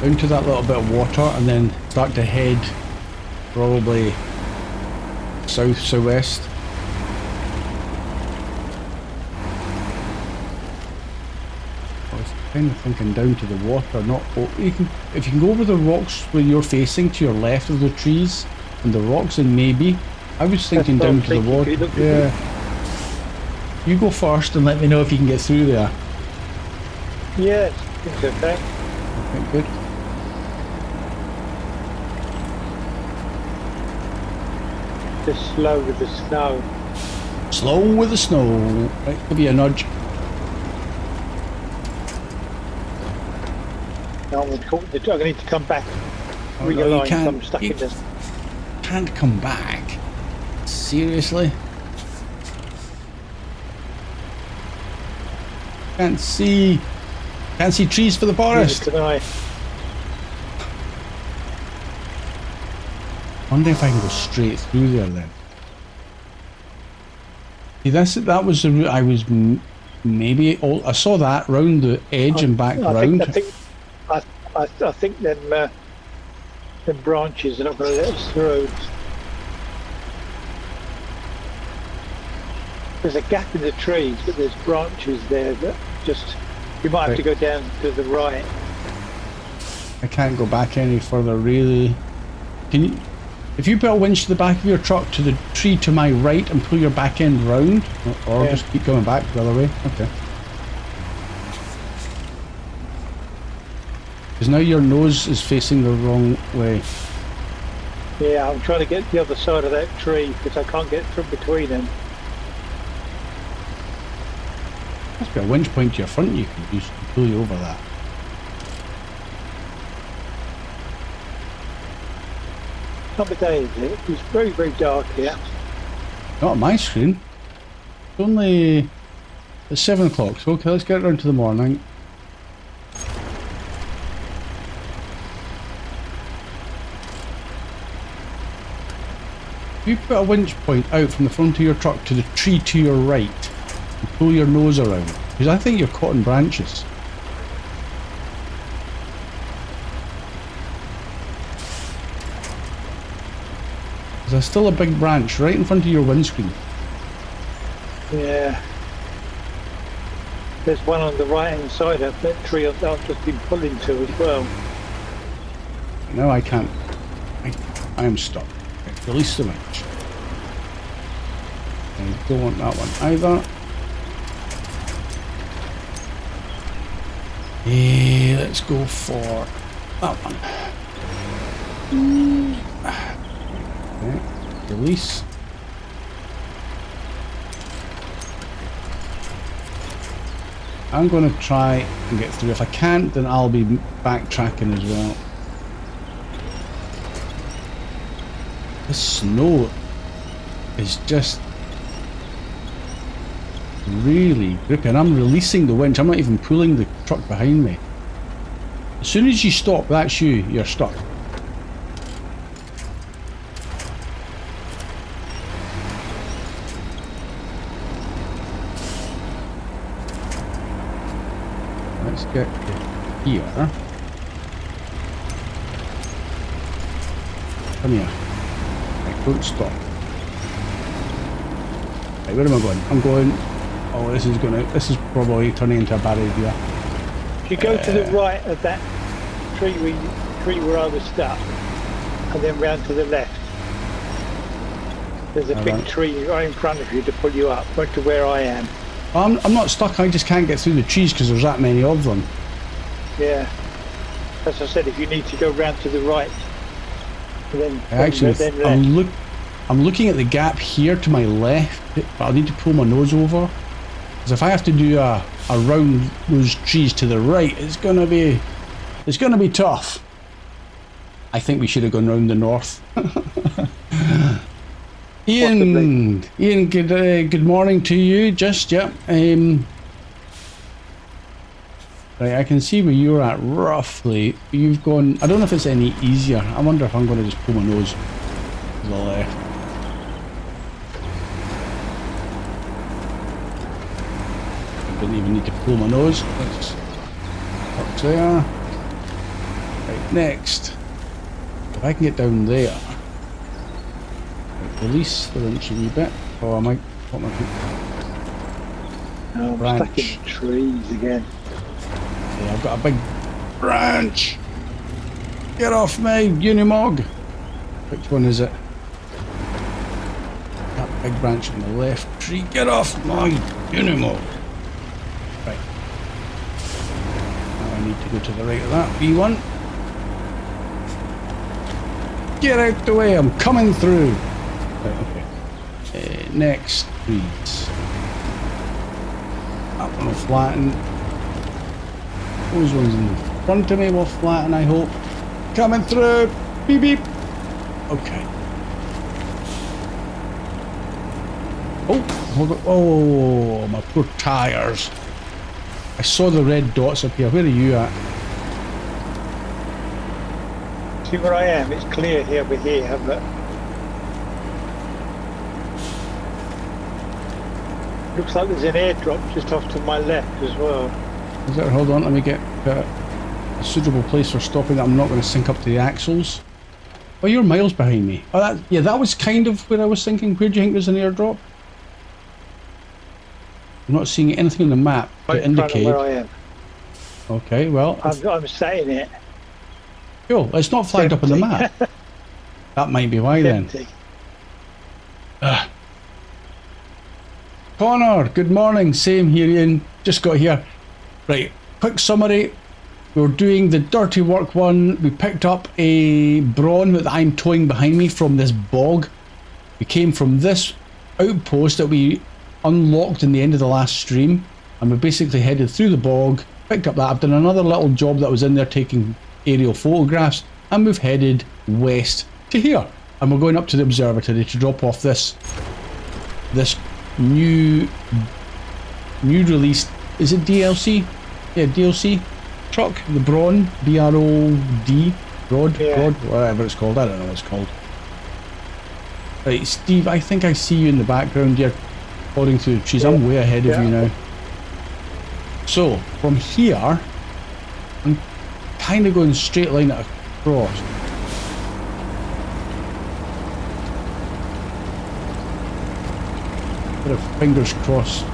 Down to that little bit of water and then start to head probably south-southwest. I was kind of thinking down to the water, not... if you can go over the rocks where you're facing to your left of the trees and the rocks, then maybe. I was thinking down to the water. Yeah. You go first and let me know if you can get through there. Yes, it's okay. Okay, good. Just slow with the snow. Slow with the snow. Right, give you a nudge. No, I'm going to need to come back. Oh, no, you Realign, can't. I'm stuck You in this. can't come back. Seriously? Can't see trees for the forest. Tonight. Wonder if I can go straight through there then. See, that was the route I was maybe. I saw that round the edge and back round. I think them branches are not going to let us through. There's a gap in the trees, but there's branches there that just. You might have to go down to the right. I can't go back any further, really. Can you? If you put a winch to the back of your truck to the tree to my right and pull your back end round, or just keep going back the other way. Okay. Because now your nose is facing the wrong way. Yeah, I'm trying to get the other side of that tree because I can't get from between them. Must be a winch point to your front you can use to pull you over that. Time of day, is it? It's very, very dark here. Not on my screen. It's only it's 7 o'clock, so okay, let's get around to the morning. If you put a winch point out from the front of your truck to the tree to your right and pull your nose around, because I think you're caught in branches. There's still a big branch right in front of your windscreen. Yeah. There's one on the right hand side of that tree I've just been pulling to as well. No, I can't. I am stuck. Okay, release the winch. I don't want that one either. Yeah, let's go for that one. Okay, release. I'm going to try and get through. If I can't, then I'll be backtracking as well. The snow is just really grippy, and I'm releasing the winch. I'm not even pulling the truck behind me. As soon as you stop, that's you. You're stuck. Let's get here. Come here. Right, don't stop. Right, where am I going? I'm going. Oh, this is probably turning into a bad idea. If you go to the right of that tree where I was stuck, and then round to the left, there's a big tree right in front of you to pull you up, right to where I am. I'm not stuck, I just can't get through the trees because there's that many of them. Yeah. As I said, if you need to go round to the right, then Actually, then left. I'm looking at the gap here to my left, but I need to pull my nose over. Because if I have to do a round those trees to the right, it's gonna be tough. I think we should have gone round the north. Ian, good morning to you. Just yeah. Right, I can see where you're at roughly. You've gone. I don't know if it's any easier. I wonder if I'm going to just pull my nose to the left. I didn't even need to pull my nose. Let's up there. Right, next. If I can get down there. Release the winch a wee bit. Oh, I might put my feet. I'm stuck in the trees again. Yeah, I've got a big branch. Get off me, Unimog. Which one is it? That big branch on the left tree. Get off my Unimog. Right. Now I need to go to the right of that B1. Get out the way, I'm coming through. Right, okay. next, please? That one will flatten. Those ones in front of me will flatten, I hope. Coming through! Beep beep! Okay. Oh, hold on. Oh, my poor tires. I saw the red dots up here. Where are you at? See where I am? It's clear here over here, but looks like there's an airdrop just off to my left as well. Is there? Hold on, let me get a suitable place for stopping that I'm not going to sink up to the axles. Oh, you're miles behind me. Oh, that was kind of where I was thinking. Where do you think there's an airdrop? I'm not seeing anything on the map to indicate. Where I am. Okay, well, I'm saying it. cool. It's not flagged up on the map. That might be why then. Connor, good morning. Same here, Ian. Just got here. Right, quick summary. We were doing the dirty work one. We picked up a brawn that I'm towing behind me from this bog. We came from this outpost that we unlocked in the end of the last stream, and we basically headed through the bog, picked up that. I've done another little job that was in there taking aerial photographs, and we've headed west to here, and we're going up to the observatory to drop off this new release. Is it DLC? Yeah, DLC truck, the Brawn, B-R-O-D, Broad, yeah. Broad, whatever it's called. I don't know what it's called. Right, Steve, I think I see you in the background here, plodding through the trees. Yeah. I'm way ahead of you now. So from here, I'm kind of going straight line across. Bit of fingers crossed.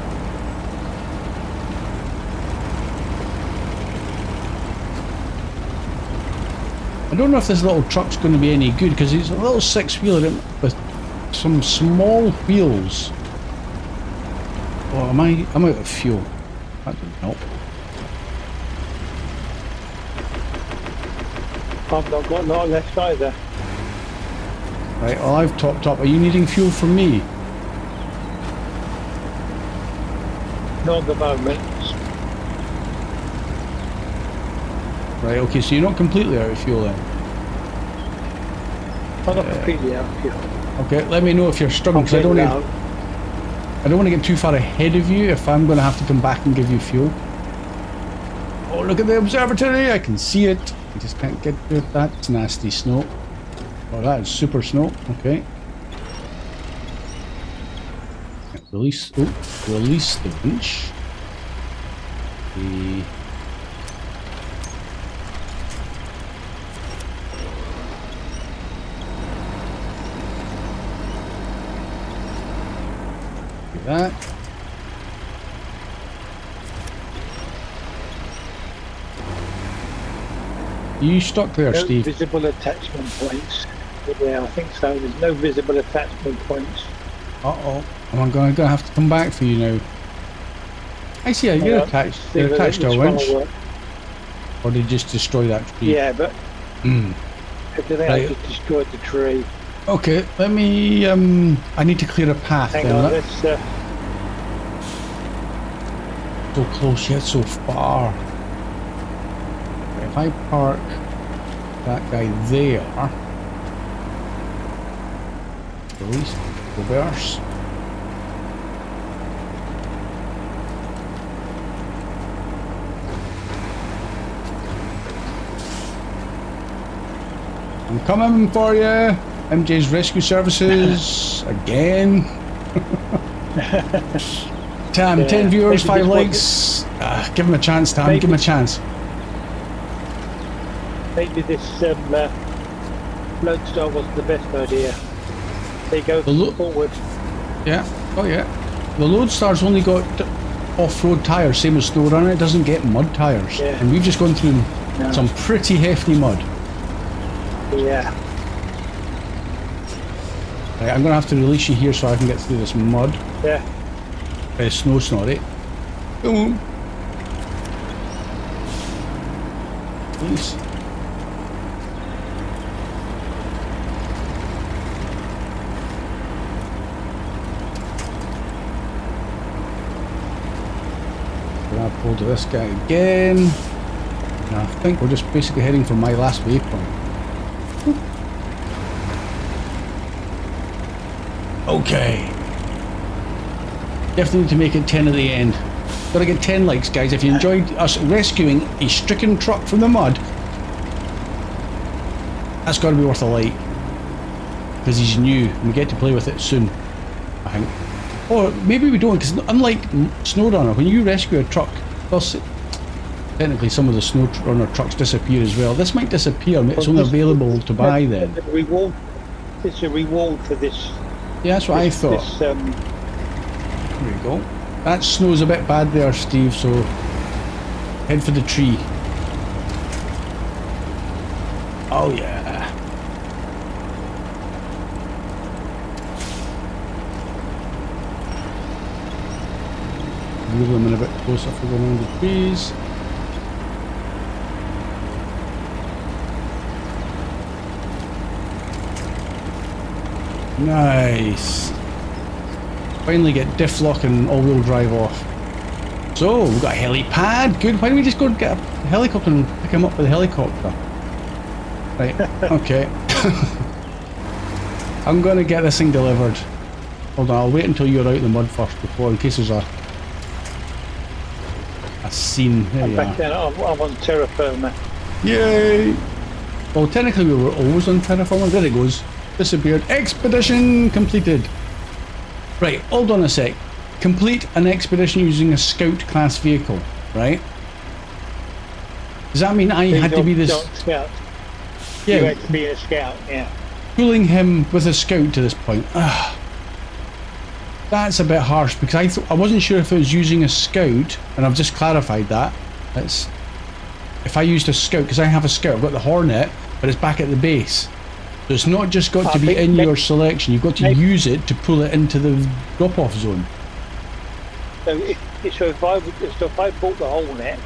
I don't know if this little truck's going to be any good because it's a little six-wheeler with some small wheels. Oh, I'm out of fuel. That didn't help. I've not got a lot left either. Right, well, I've topped up. Are you needing fuel from me? Not at the moment. Right, okay, so you're not completely out of fuel then? I'm not completely out of fuel. Okay, let me know if you're struggling, because I don't want to get too far ahead of you if I'm going to have to come back and give you fuel. Oh, look at the observatory! I can see it. I just can't get to it. That's nasty snow. Oh, that is super snow. Okay. Release the winch. That. You stuck there, no Steve? Visible attachment points. Yeah, I think so. There's no visible attachment points. Uh-oh. I'm gonna have to come back for you now. I see, you're attached. You're attached to a winch. Or did you just destroy that tree? Yeah, but everything I just destroyed the tree. Okay, let me I need to clear a path. Hang then. on, let's So close yet so far. If I park that guy there, release reverse. I'm coming for you. MJ's Rescue Services again. Tam, yeah, 10 viewers, 5 likes. Give him a chance, Tam. Give him a chance. Maybe this Lodestar wasn't the best idea. They go forward. Yeah. Oh yeah. The Lodestar's only got off-road tyres, same as SnowRunner. It doesn't get mud tyres. Yeah. And we've just gone through some pretty hefty mud. Yeah. Right, I'm going to have to release you here so I can get through this mud. Yeah. Snow snorri. Come on. Please. hold of this guy again. And I think we're just basically heading for my last waypoint. Okay. Definitely need to make it 10 at the end. Gotta get 10 likes, guys. If you enjoyed us rescuing a stricken truck from the mud, that's gotta be worth a like. Because he's new and we get to play with it soon, I think. Or maybe we don't, because unlike SnowRunner, when you rescue a truck, well, technically some of the SnowRunner trucks disappear as well. This might disappear, it's only available to buy then. It's a reward for this. Yeah, that's what I thought. There we go. That snow's a bit bad there, Steve, so head for the tree. Oh yeah. Move them in a bit closer for going around the trees. Nice. Finally get diff lock and all-wheel drive off. So we've got a helipad. Good. Why don't we just go and get a helicopter and pick him up with a helicopter? Right. Okay. I'm gonna get this thing delivered. Hold on. I'll wait until you're out in the mud first before, in case there's a scene. There you Back are. then, I'm on terra firma. Yay! Well, technically we were always on terra firma. There it goes. Disappeared. Expedition completed. Right, hold on a sec. Complete an expedition using a scout class vehicle, right? Does that mean I had to be this? Scout. Yeah. You had to be a scout, yeah. Pulling him with a scout to this point. That's a bit harsh because I wasn't sure if it was using a scout, and I've just clarified that. It's if I used a scout, because I have a scout, I've got the Hornet, but it's back at the base. So it's not just got to be in your selection, you've got to use it to pull it into the drop-off zone. So if I bought the Hornet,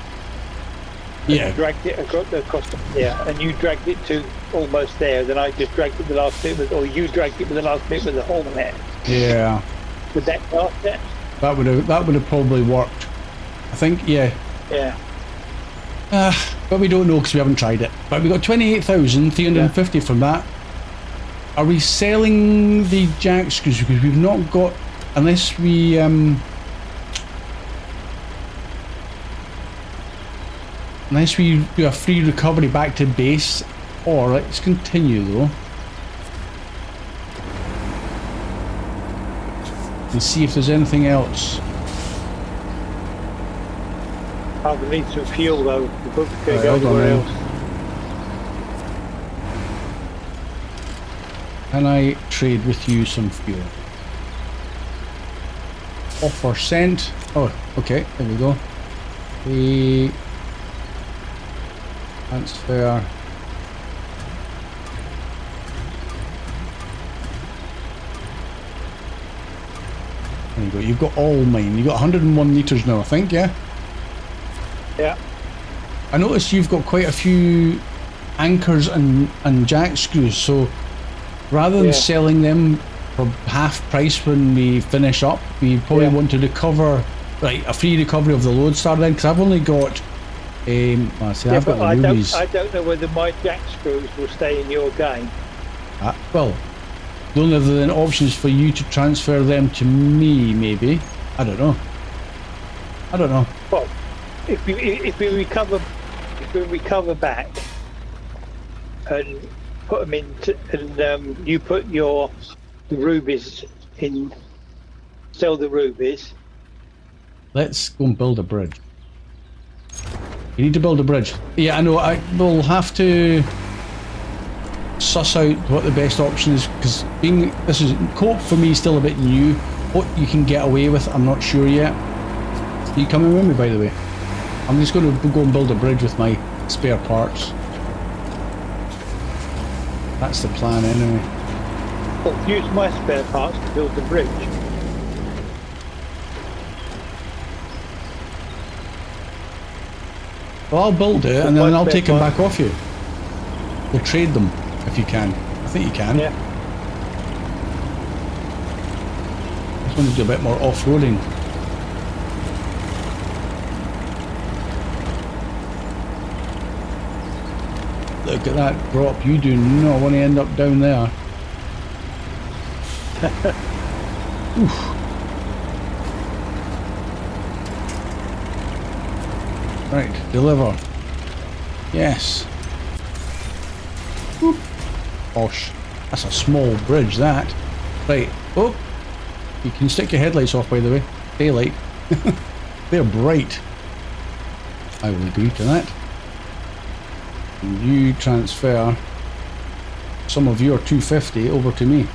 Yeah. dragged it across and you dragged it to almost there, then I just dragged it the last bit with, or you dragged it with the last bit with the Hornet. Yeah. Would that class it? That would have probably worked. I think, yeah. Yeah. But we don't know because we haven't tried it. But we got 28,350 from that. Are we selling the jack screws? Because we've not got, unless we do a free recovery back to base. Or let's continue though. And see if there's anything else. I would need some fuel though. The book could Right, go hold on anywhere then. else. Can I trade with you some fuel? Offer sent. Oh, okay, there we go. The transfer. There you go. You've got all mine. You've got 101 litres now, I think, yeah? Yeah. I noticed you've got quite a few anchors and jack screws, so rather than selling them for half price when we finish up, we probably want to recover, like a free recovery of the Lodestar then, because I've only got, I've got the rubies. I don't know whether my jack screws will stay in your game. Well, the only other option is for you to transfer them to me, maybe. I don't know. Well, if we recover back and put them into, and you put the rubies in, sell the rubies. Let's go and build a bridge. You need to build a bridge. Yeah, I know. I will have to suss out what the best option is, because this is cope for me still a bit new. What you can get away with, I'm not sure yet. Are you coming with me, by the way? I'm just going to go and build a bridge with my spare parts. That's the plan anyway. Well, use my spare parts to build the bridge. Well, I'll build it and then I'll take them back off you. We'll trade them if you can. I think you can. Yeah. I just want to do a bit more off-roading. Look at that drop. You do not want to end up down there. Oof. Right, deliver. Yes. Whoop. Gosh, that's a small bridge, that. Right, oh, you can stick your headlights off, by the way. Daylight. They're bright. I will agree to that. And you transfer some of your 250 over to me.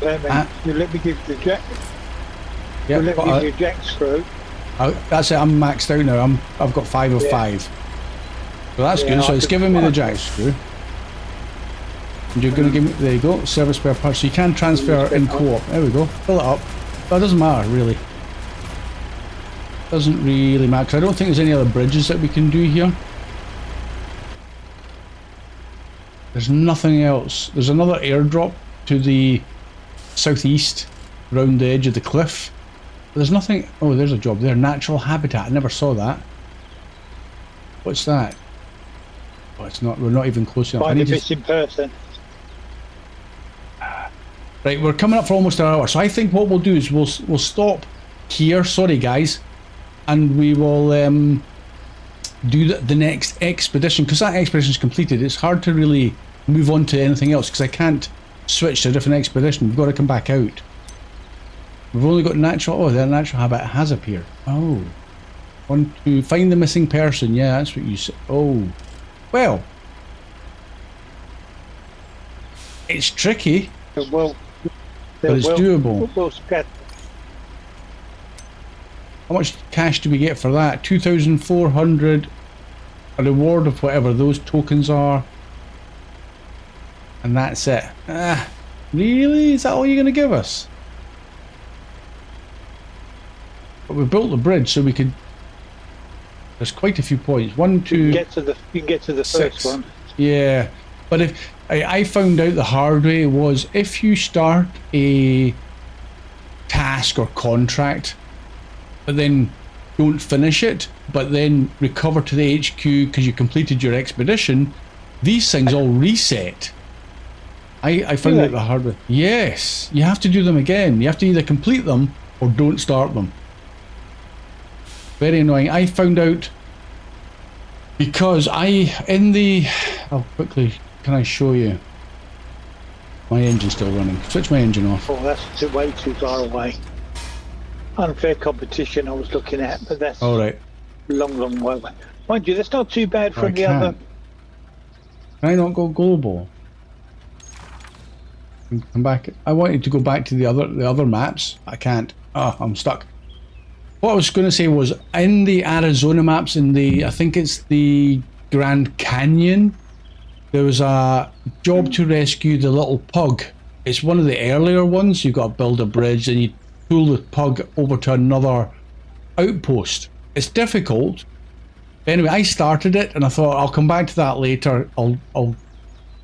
You let me give the jack. Yeah, you let me give you a jack screw. That's it. I'm maxed out now. I've got 5 of 5. So that's good. So it's giving me the jack screw. And you're going to give me. There you go. Service per part. So you can transfer in co-op. There we go. Fill it up. That doesn't matter really. Doesn't really matter. 'Cause I don't think there's any other bridges that we can do here. There's nothing else. There's another airdrop to the southeast, round the edge of the cliff. But there's nothing. Oh, there's a job there. Natural habitat. I never saw that. What's that? Oh, it's not. We're not even close enough. Find a missing person. Right, we're coming up for almost an hour. So I think what we'll do is we'll stop here. Sorry, guys, and we will do the next expedition, because that expedition is completed. It's hard to really move on to anything else because I can't switch to a different expedition. We've got to come back out. We've only got natural. Oh, the natural habitat has appeared. Oh, 1, 2. Find the missing person. Yeah, that's what you said. Oh, well, it's tricky, Well, but it's doable. Well scattered. How much cash do we get for that? 2,400. A reward of whatever those tokens are. And that's it. Ah, really? Is that all you're going to give us? But we built the bridge so we could... There's quite a few points. 1, 2... You can get to the 6. first one. Yeah. But if... I found out the hard way was if you start a task or contract but then don't finish it, but then recover to the HQ because you completed your expedition, these things all reset. I found out the hard way. Yes, you have to do them again. You have to either complete them or don't start them. Very annoying. I found out because I'll quickly, can I show you? My engine's still running. Switch my engine off. Oh, that's way too far away. Unfair competition I was looking at, but that's all right. Long way away. Mind you, that's not too bad from the other. Can I not go global? Come back. I wanted to go back to the other maps. I can't. Oh, I'm stuck. What I was going to say was in the Arizona maps, in the, I think it's the Grand Canyon, there was a job to rescue the little pug. It's one of the earlier ones. You've got to build a bridge and you pull the pug over to another outpost. It's difficult. Anyway, I started it and I thought I'll come back to that later. I'll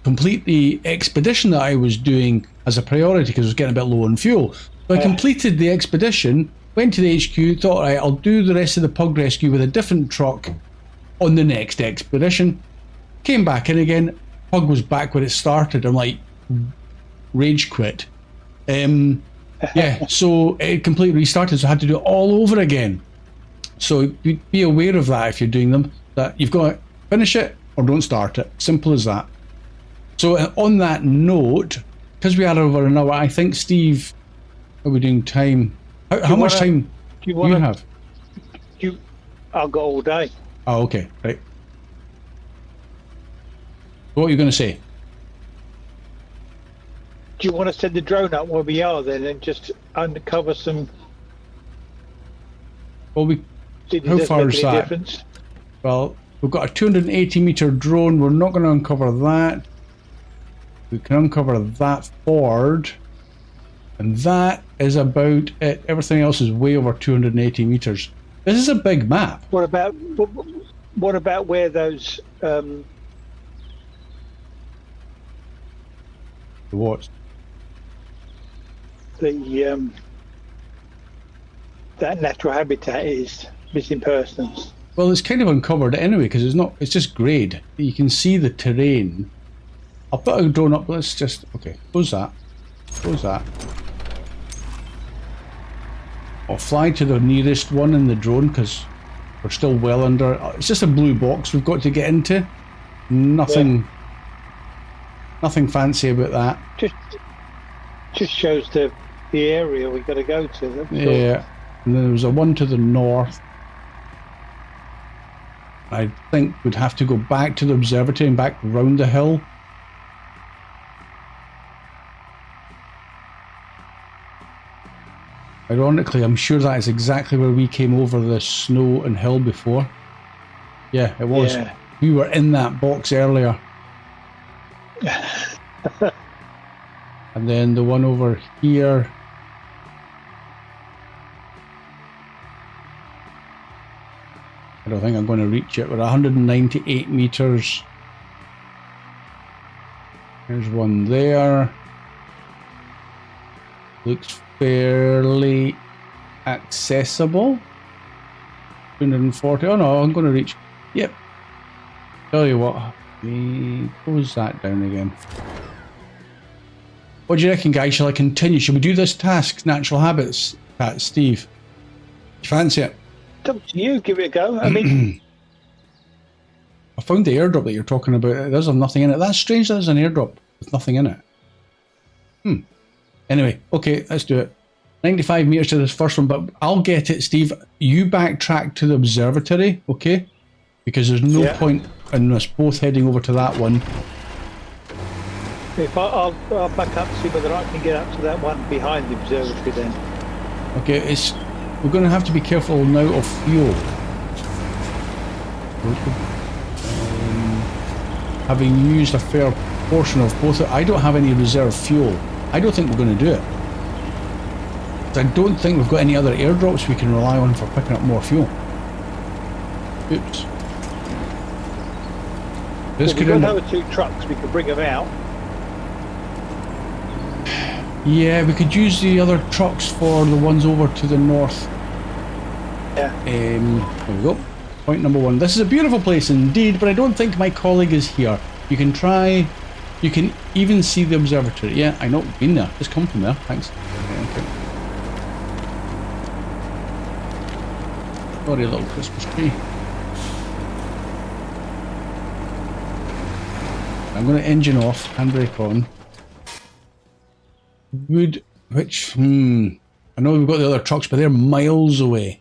complete the expedition that I was doing as a priority because I was getting a bit low on fuel. So I completed the expedition, went to the HQ, thought, right, I'll do the rest of the pug rescue with a different truck on the next expedition. Came back in again, pug was back where it started. I'm like, rage quit. Yeah, so it completely restarted, so I had to do it all over again. So be aware of that if you're doing them, that you've got to finish it or don't start it. Simple as that. So on that note, because we are over an hour, I think, Steve, are we doing time? How much time do you have? I've got all day. Oh, okay, right. What are you going to say? Do you want to send the drone up where we are then and just uncover some? Well, how far is that? Difference? Well, we've got a 280 meter drone. We're not going to uncover that. We can uncover that forward, and that is about it. Everything else is way over 280 meters. This is a big map. What about where those? The what? That natural habitat is missing persons. Well, it's kind of uncovered anyway because it's not. It's just grade. You can see the terrain. I'll put a drone up. Let's just Close that. Close that. I'll fly to the nearest one in the drone because we're still well under. It's just a blue box we've got to get into. Nothing. Yeah. Nothing fancy about that. Just shows the area we got to go to. Yeah. And then there was a one to the north. I think we'd have to go back to the observatory and back round the hill. Ironically, I'm sure that is exactly where we came over the snow and hill before. Yeah, it was. Yeah. We were in that box earlier. And then the one over here. I don't think I'm going to reach it. We're 198 meters. There's one there. Looks fairly accessible. 240. Oh no, I'm going to reach. Yep. Tell you what. Close that down again. What do you reckon, guys? Shall I continue? Shall we do this task, natural habits, Pat, Steve? You fancy it? It's up to you. Give it a go. I mean, I found the airdrop that you're talking about. There's nothing in it. That's strange. There's an airdrop with nothing in it. Anyway, okay, let's do it. 95 meters to this first one, but I'll get it, Steve. You backtrack to the observatory, okay? Because there's no point in us both heading over to that one. If I'll back up to see whether I can get up to that one behind the observatory then. Okay, we're going to have to be careful now of fuel. Having used a fair portion of both, I don't have any reserve fuel. I don't think we're going to do it. I don't think we've got any other airdrops we can rely on for picking up more fuel. Oops. This could end up 2 trucks, we could bring them out. Yeah, we could use the other trucks for the ones over to the north. Yeah. There we go. Point number 1. This is a beautiful place indeed, but I don't think my colleague is here. You can try. You can even see the observatory. Yeah, I know. Been there. Just come from there. Thanks. Okay. Sorry, little Christmas tree. I'm going to engine off, handbrake on. I know we've got the other trucks, but they're miles away.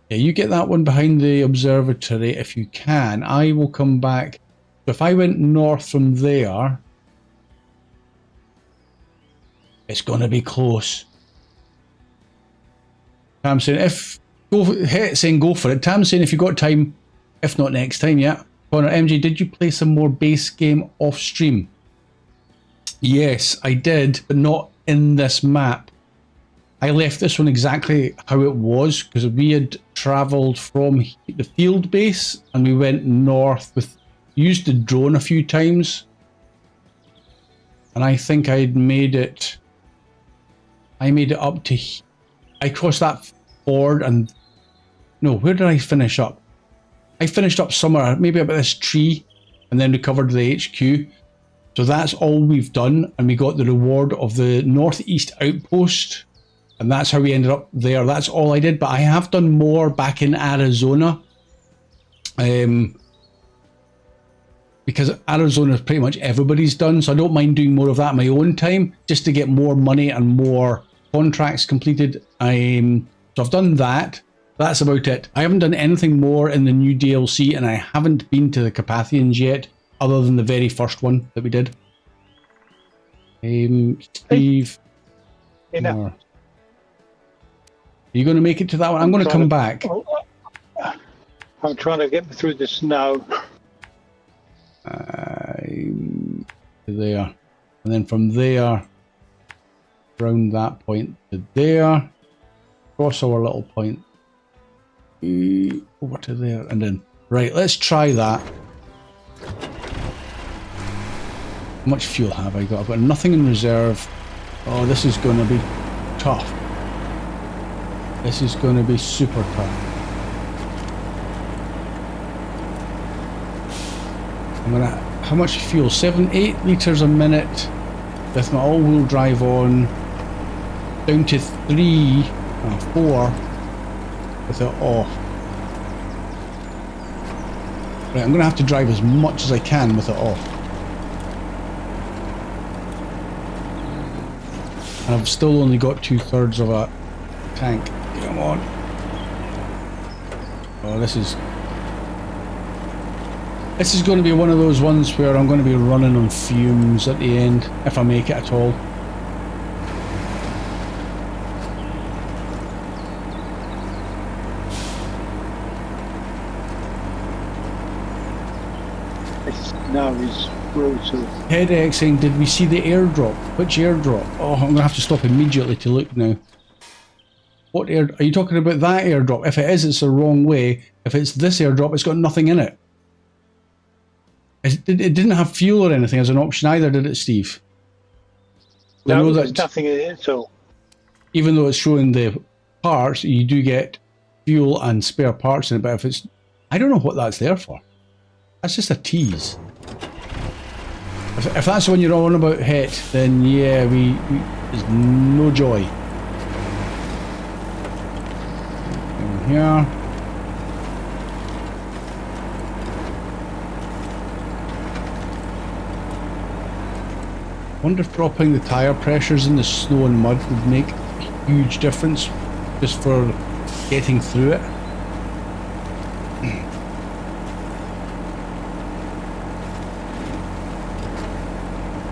Yeah, you get that one behind the observatory if you can. I will come back. So if I went north from there, it's going to be close. Tam's saying saying go for it. Tam's saying if you got time, if not next time, yeah. Connor, MJ, did you play some more base game off stream? Yes, I did, but not in this map. I left this one exactly how it was because we had travelled from the field base and we went north used the drone a few times. And I think I made it up to, I crossed that ford and, no, where did I finish up? I finished up somewhere, maybe about this tree, and then recovered the HQ. So that's all we've done, and we got the reward of the northeast outpost, and that's how we ended up there. That's all I did, but I have done more back in Arizona. Because Arizona is pretty much everybody's done, so I don't mind doing more of that in my own time, just to get more money and more contracts completed. So I've done that. That's about it. I haven't done anything more in the new DLC, and I haven't been to the Carpathians yet, other than the very first one that we did. Steve. Are you going to make it to that one? I'm going to come back. I'm trying to get through the snow. There. And then from there, round that point to there, cross our little point, over to there, and then, right, let's try that. How much fuel have I got? I've got nothing in reserve. Oh, this is going to be tough. This is going to be super tough. I'm gonna, how much fuel? 8 litres a minute with my all-wheel drive on, down to 4 with it off. Right, I'm gonna have to drive as much as I can with it off. And I've still only got 2/3 of a tank. Come on. Oh, this is going to be one of those ones where I'm going to be running on fumes at the end, if I make it at all. This now is brutal. Headache saying, did we see the airdrop? Which airdrop? Oh, I'm going to have to stop immediately to look now. What air? Are you talking about that airdrop? If it is, it's the wrong way. If it's this airdrop, it's got nothing in it. It didn't have fuel or anything as an option either, did it, Steve? I No, know there's that nothing in it at all. even though it's showing the parts, you do get fuel and spare parts in it. But if it's, I don't know what that's there for. That's just a tease. If that's the one you're on about, Het, then yeah, there's no joy. In here. Wonder if dropping the tyre pressures in the snow and mud would make a huge difference just for getting through it.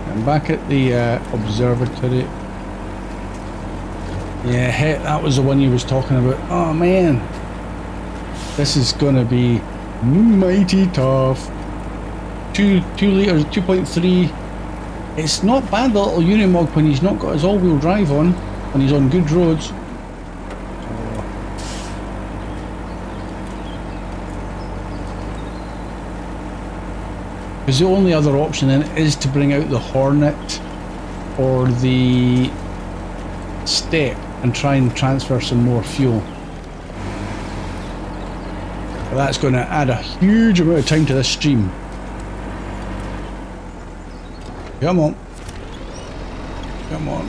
I'm back at the observatory. Yeah, Het, that was the one you was talking about. Oh man, this is gonna be mighty tough. 2 litres, 2.3. It's not bad, the little Unimog, when he's not got his all-wheel drive on and he's on good roads. Because the only other option then is to bring out the Hornet or the Step and try and transfer some more fuel. But that's going to add a huge amount of time to this stream. Come on. Come on.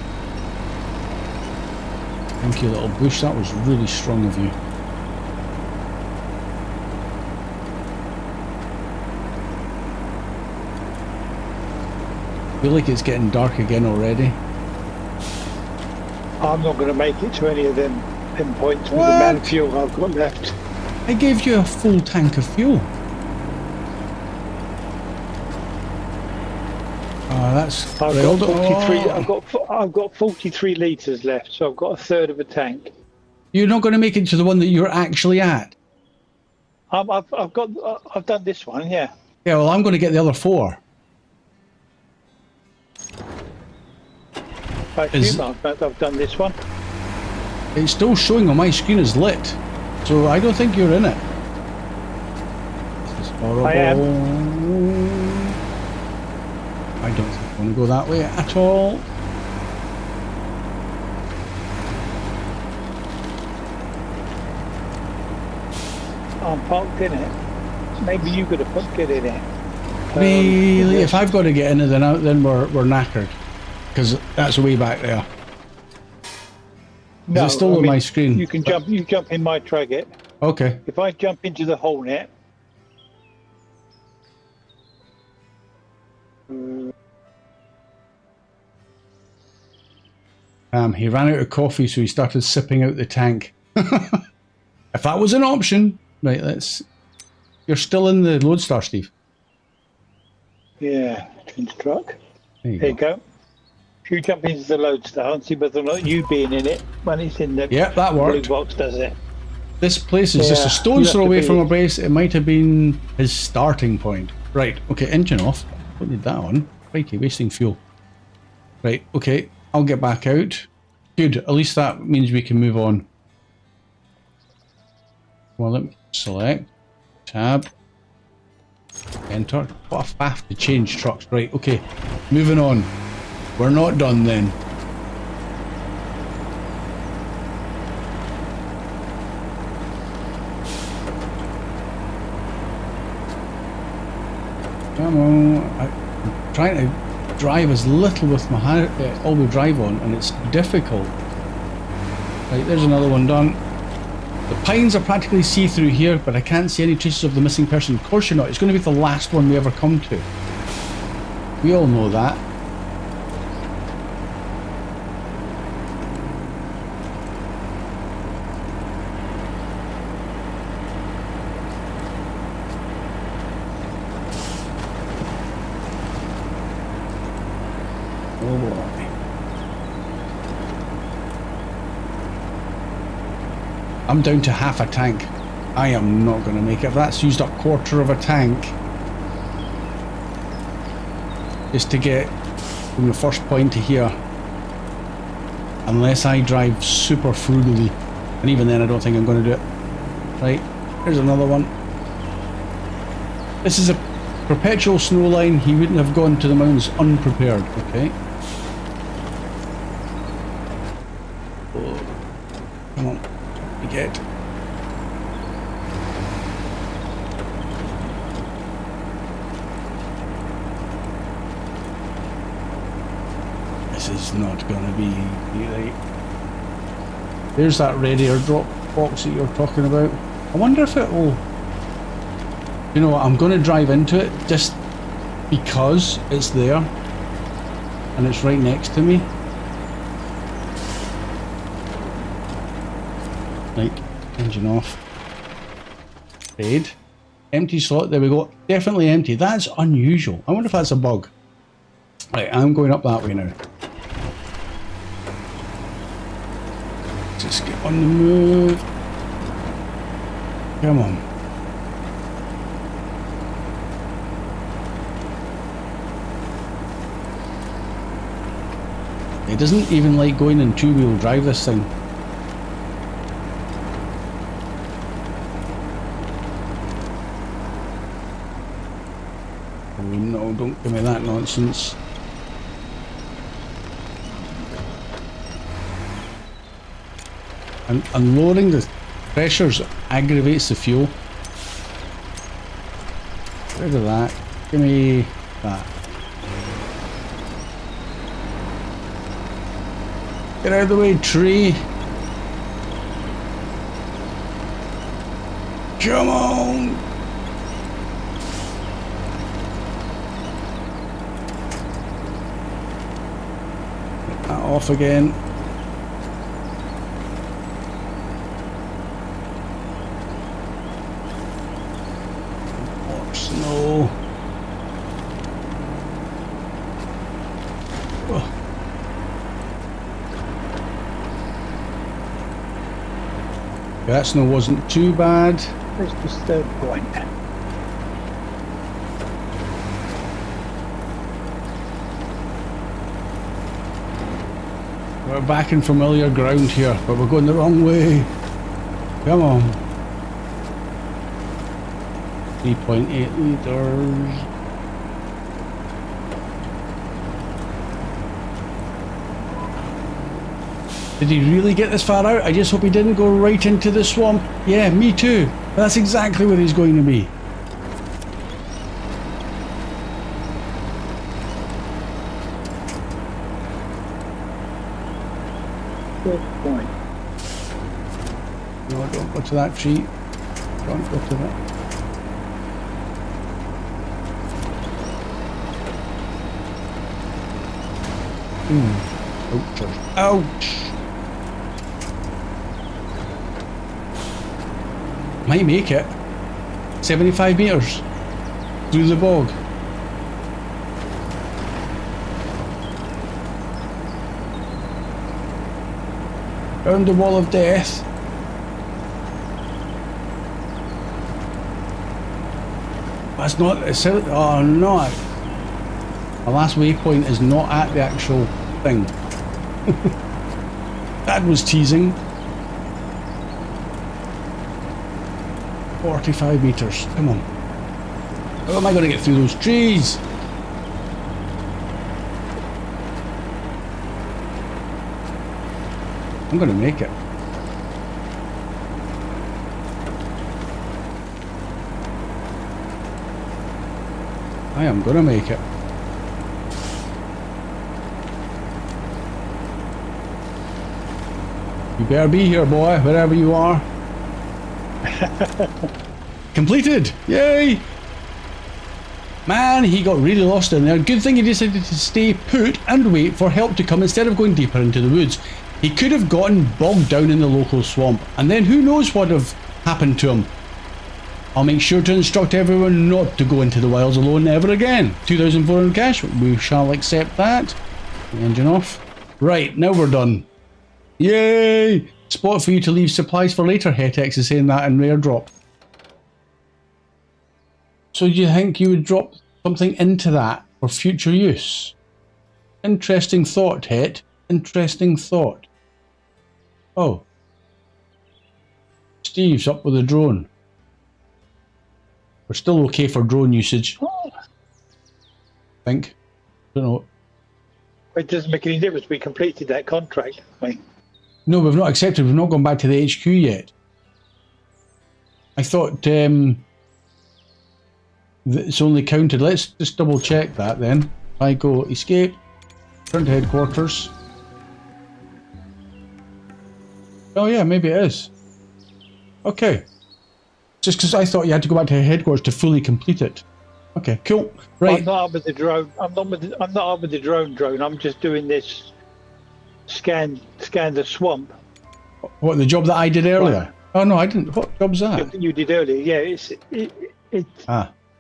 Thank you, little bush. That was really strong of you. I feel like it's getting dark again already. I'm not going to make it to any of them points with the man fuel I've got left. I gave you a full tank of fuel. That's I've got 43. I've got 43 litres left, so I've got a third of a tank. You're not going to make it to the one that you're actually at. I've done this one, yeah. Yeah, well, I'm going to get the other 4. I assume I've done this one. It's still showing on my screen as lit, so I don't think you're in it. This is horrible. I am. I don't think I want to go that way at all. I'm parked in it. Maybe you could have get in it. Really? If I've got to get in it, then we're knackered. Because that's way back there. No, it's still on my screen. You can jump. You jump in my Traget. Okay. If I jump into the Hornet, He ran out of coffee, so he started sipping out the tank. If that was an option, right? You're still in the Lodestar, Steve. yeah, twins truck. There you There you go. go. If you jump into the Lodestar and see whether or not you being in it when it's in the Yeah, that blue worked. box does it. This place is just a Yeah, stone's you throw have to away be- from our base. It might have been his starting point. Right, okay, engine off. Don't need that on. Righty, wasting fuel. Right, okay, I'll get back out. Good, at least that means we can move on. Well, let me select. Tab. Enter. What a faff to change trucks. Right, okay, moving on. We're not done then. Come on. I'm trying to drive as little with my all-wheel drive on, and it's difficult. Right, there's another one done. The pines are practically see-through here, but I can't see any traces of the missing person. Of course you're not. It's going to be the last one we ever come to. We all know that. Oh boy. I'm down to half a tank. I am not going to make it. That's used up quarter of a tank. Just to get from the first point to here. Unless I drive super frugally. And even then I don't think I'm going to do it. Right, here's another one. This is a perpetual snow line. He wouldn't have gone to the mountains unprepared. Okay. Oh, come on. You get. This is not going to be right. There's that red airdrop box that you're talking about. I wonder if it will. You know what? I'm going to drive into it just because it's there and it's right next to me. Right, engine off. Red. Empty slot, there we go. Definitely empty. That's unusual. I wonder if that's a bug. Right, I'm going up that way now. Just get on the move. Come on. It doesn't even like going in two-wheel drive, this thing. Oh no, don't give me that nonsense. And lowering the pressures aggravates the fuel. Get rid of that. Give me that. Get out of the way, tree. Come on. Get that off again. More snow. Oh. That snow wasn't too bad. Where's this third point? We're back in familiar ground here, but we're going the wrong way. Come on. 3.8 litres. Did he really get this far out? I just hope he didn't go right into the swamp. Yeah, me too. That's exactly where he's going to be. Third point. No, don't go to that tree. Don't go to that. Ouch. Ouch. Might make it. 75 metres through the bog. Round the wall of death. That's not. It's, oh no! The last waypoint is not at the actual thing. That was teasing. 45 metres. Come on. How am I going to get through those trees? I'm going to make it. I am gonna make it. You better be here, boy, wherever you are. Completed! Yay! Man, he got really lost in there. Good thing he decided to stay put and wait for help to come instead of going deeper into the woods. He could have gotten bogged down in the local swamp, and then who knows what would have happened to him. I'll make sure to instruct everyone not to go into the wilds alone ever again. 2,400 cash, we shall accept that. Engine off. Right, now we're done. Yay! Spot for you to leave supplies for later, Hetex is saying that in rare drop. So do you think you would drop something into that for future use? Interesting thought, Het. Interesting thought. Oh. Steve's up with a drone. We're still okay for drone usage. I think. Don't know. It doesn't make any difference. We completed that contract, haven't we? No, we've not accepted. We've not gone back to the HQ yet. I thought it's only counted. Let's just double check that then. I go escape, turn to headquarters. Oh yeah, maybe it is. Okay. Just because I thought you had to go back to headquarters to fully complete it. Okay, cool. Right. I'm not up with the drone. I'm not up with the drone. I'm just doing this scan the swamp. What, the job that I did earlier? Right. Oh no, I didn't. What job's that? You did earlier. Yeah, it's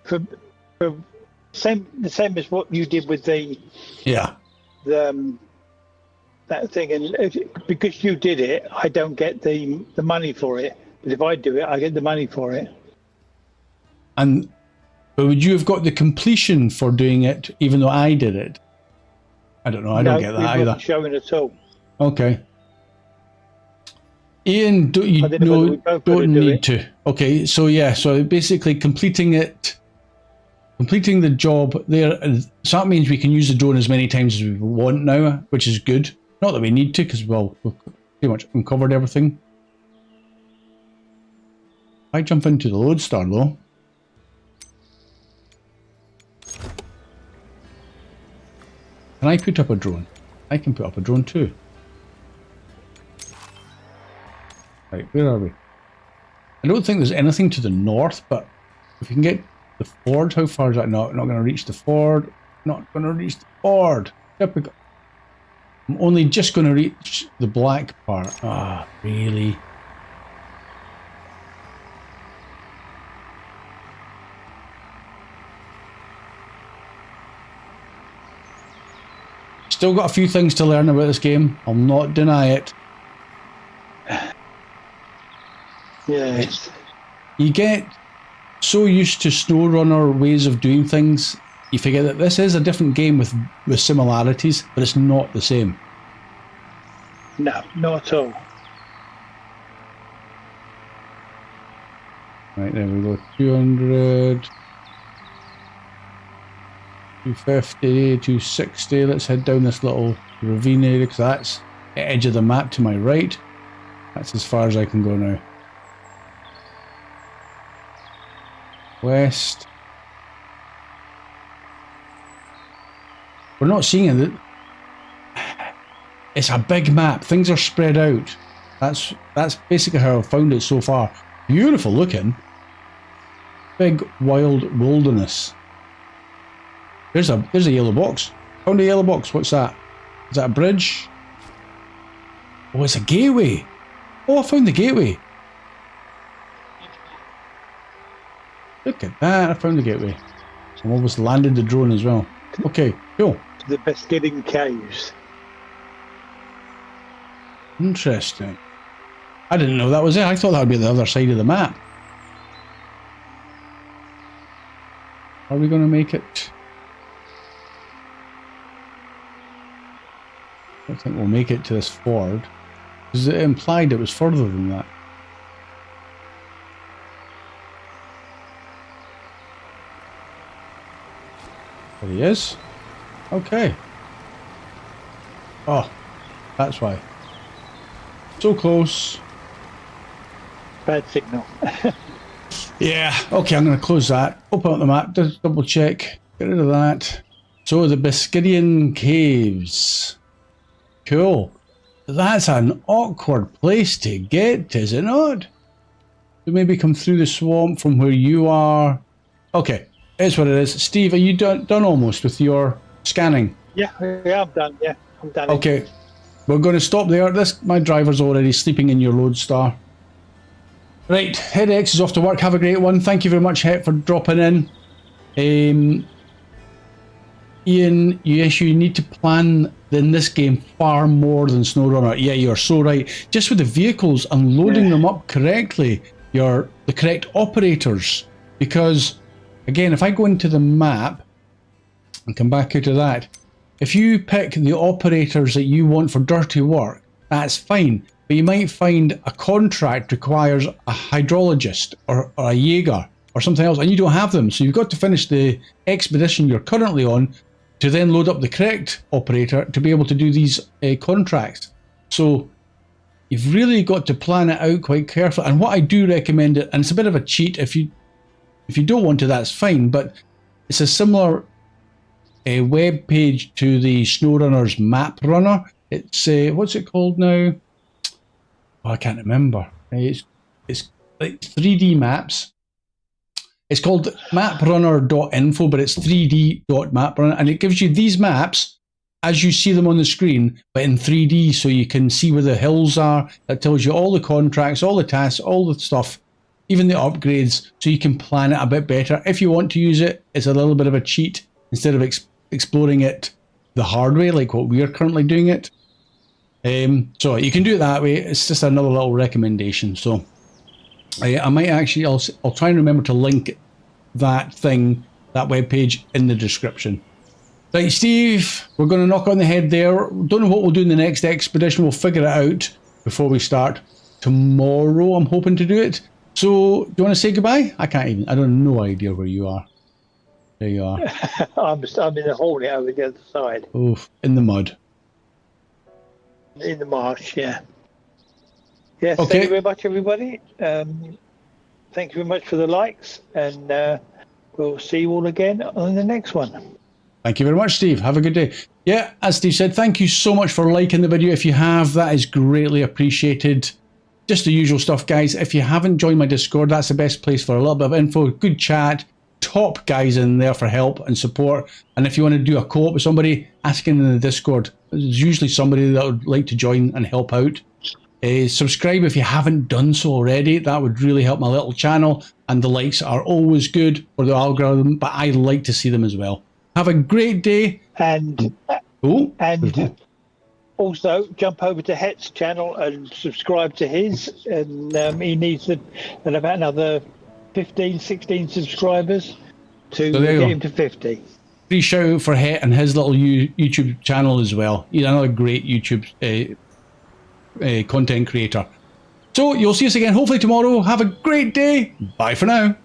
for the same as what you did with the that thing, and because you did it, I don't get the money for it. But if I do it, I get the money for it. But would you have got the completion for doing it, even though I did it? I don't know. I don't get that either. Not showing at all. Okay. Ian, don't need to. Okay, so yeah, so basically completing the job there. So that means we can use the drone as many times as we want now, which is good. Not that we need to, because we've pretty much uncovered everything. I jump into the Lodestar though. Can I put up a drone? I can put up a drone too. Right, where are we? I don't think there's anything to the north, but if you can get the ford, how far is that? No, not going to reach the ford. Not going to reach the ford. Typical. I'm only just going to reach the black part. Ah, really? Still got a few things to learn about this game. I'll not deny it. Yes. You get so used to SnowRunner ways of doing things, you forget that this is a different game with similarities, but it's not the same. No, not at all. Right, there we go. 200, 250, 260. Let's head down this little ravine area, because that's the edge of the map to my right. That's as far as I can go now. West. We're not seeing it. It's a big map. Things are spread out. That's basically how I've found it so far. Beautiful looking. Big wild wilderness. There's a yellow box. Found a yellow box. What's that? Is that a bridge? Oh, it's a gateway. Oh, I found the gateway. Look at that, I found the gateway. I've almost landed the drone as well. Okay, cool. The Beskids caves. Interesting. I didn't know that was it. I thought that would be the other side of the map. Are we going to make it? I don't think we'll make it to this ford. Because it implied it was further than that. There he is. Okay. Oh, that's why. So close. Bad signal. Yeah. Okay, I'm going to close that. Open up the map. Just double check. Get rid of that. So the Beskidian Caves. Cool. That's an awkward place to get, is it not? So maybe come through the swamp from where you are. Okay, it's what it is. Steve, are you done almost with your scanning? Yeah, I'm done. Yeah, I'm done. Okay, we're going to stop there. My driver's already sleeping in your Lodestar. Right, Head X is off to work. Have a great one. Thank you very much, Het, for dropping in. Ian, yes, you need to plan in this game far more than SnowRunner. Yeah, you're so right. Just with the vehicles and loading them up correctly, the correct operators. Because, again, if I go into the map and come back out of that, if you pick the operators that you want for dirty work, that's fine. But you might find a contract requires a hydrologist or a Jaeger or something else, and you don't have them. So you've got to finish the expedition you're currently on to then load up the correct operator to be able to do these contracts. So you've really got to plan it out quite carefully. And what I do recommend it, and it's a bit of a cheat, if you don't want to, that's fine, but it's a similar web page to the SnowRunner's map runner. It's what's it called now? Oh, I can't remember. It's like 3D maps. It's called maprunner.info, but it's 3d.maprunner, and it gives you these maps as you see them on the screen, but in 3D, so you can see where the hills are. That tells you all the contracts, all the tasks, all the stuff, even the upgrades, so you can plan it a bit better. If you want to use it, it's a little bit of a cheat instead of exploring it the hard way, like what we are currently doing it. So you can do it that way. It's just another little recommendation. So I might actually, I'll try and remember to link that web page in the description. Right, Steve, we're going to knock on the head there. Don't know what we'll do in the next expedition. We'll figure it out before we start tomorrow. I'm hoping to do it. So, do you want to say goodbye? I don't have no idea where you are. There you are. I'm in the hornet over the other side. Oof, in the mud. In the marsh, yeah. Yes, Okay. thank you very much, everybody. Thank you very much for the likes, and we'll see you all again on the next one. Thank you very much, Steve. Have a good day. Yeah, as Steve said, thank you so much for liking the video. If you have, that is greatly appreciated. Just the usual stuff, guys. If you haven't joined my Discord, that's the best place for a little bit of info, good chat, top guys in there for help and support. And if you want to do a co-op with somebody, ask in the Discord. There's usually somebody that would like to join and help out. Subscribe if you haven't done so already. That would really help my little channel, and the likes are always good for the algorithm, but I like to see them as well. Have a great day. And also jump over to Het's channel and subscribe to his, and he needs about another 15, 16 subscribers to get him to 50. Free shout out for Het and his little YouTube channel as well. He's another great YouTube content creator. So you'll see us again hopefully tomorrow. Have a great day. Bye for now.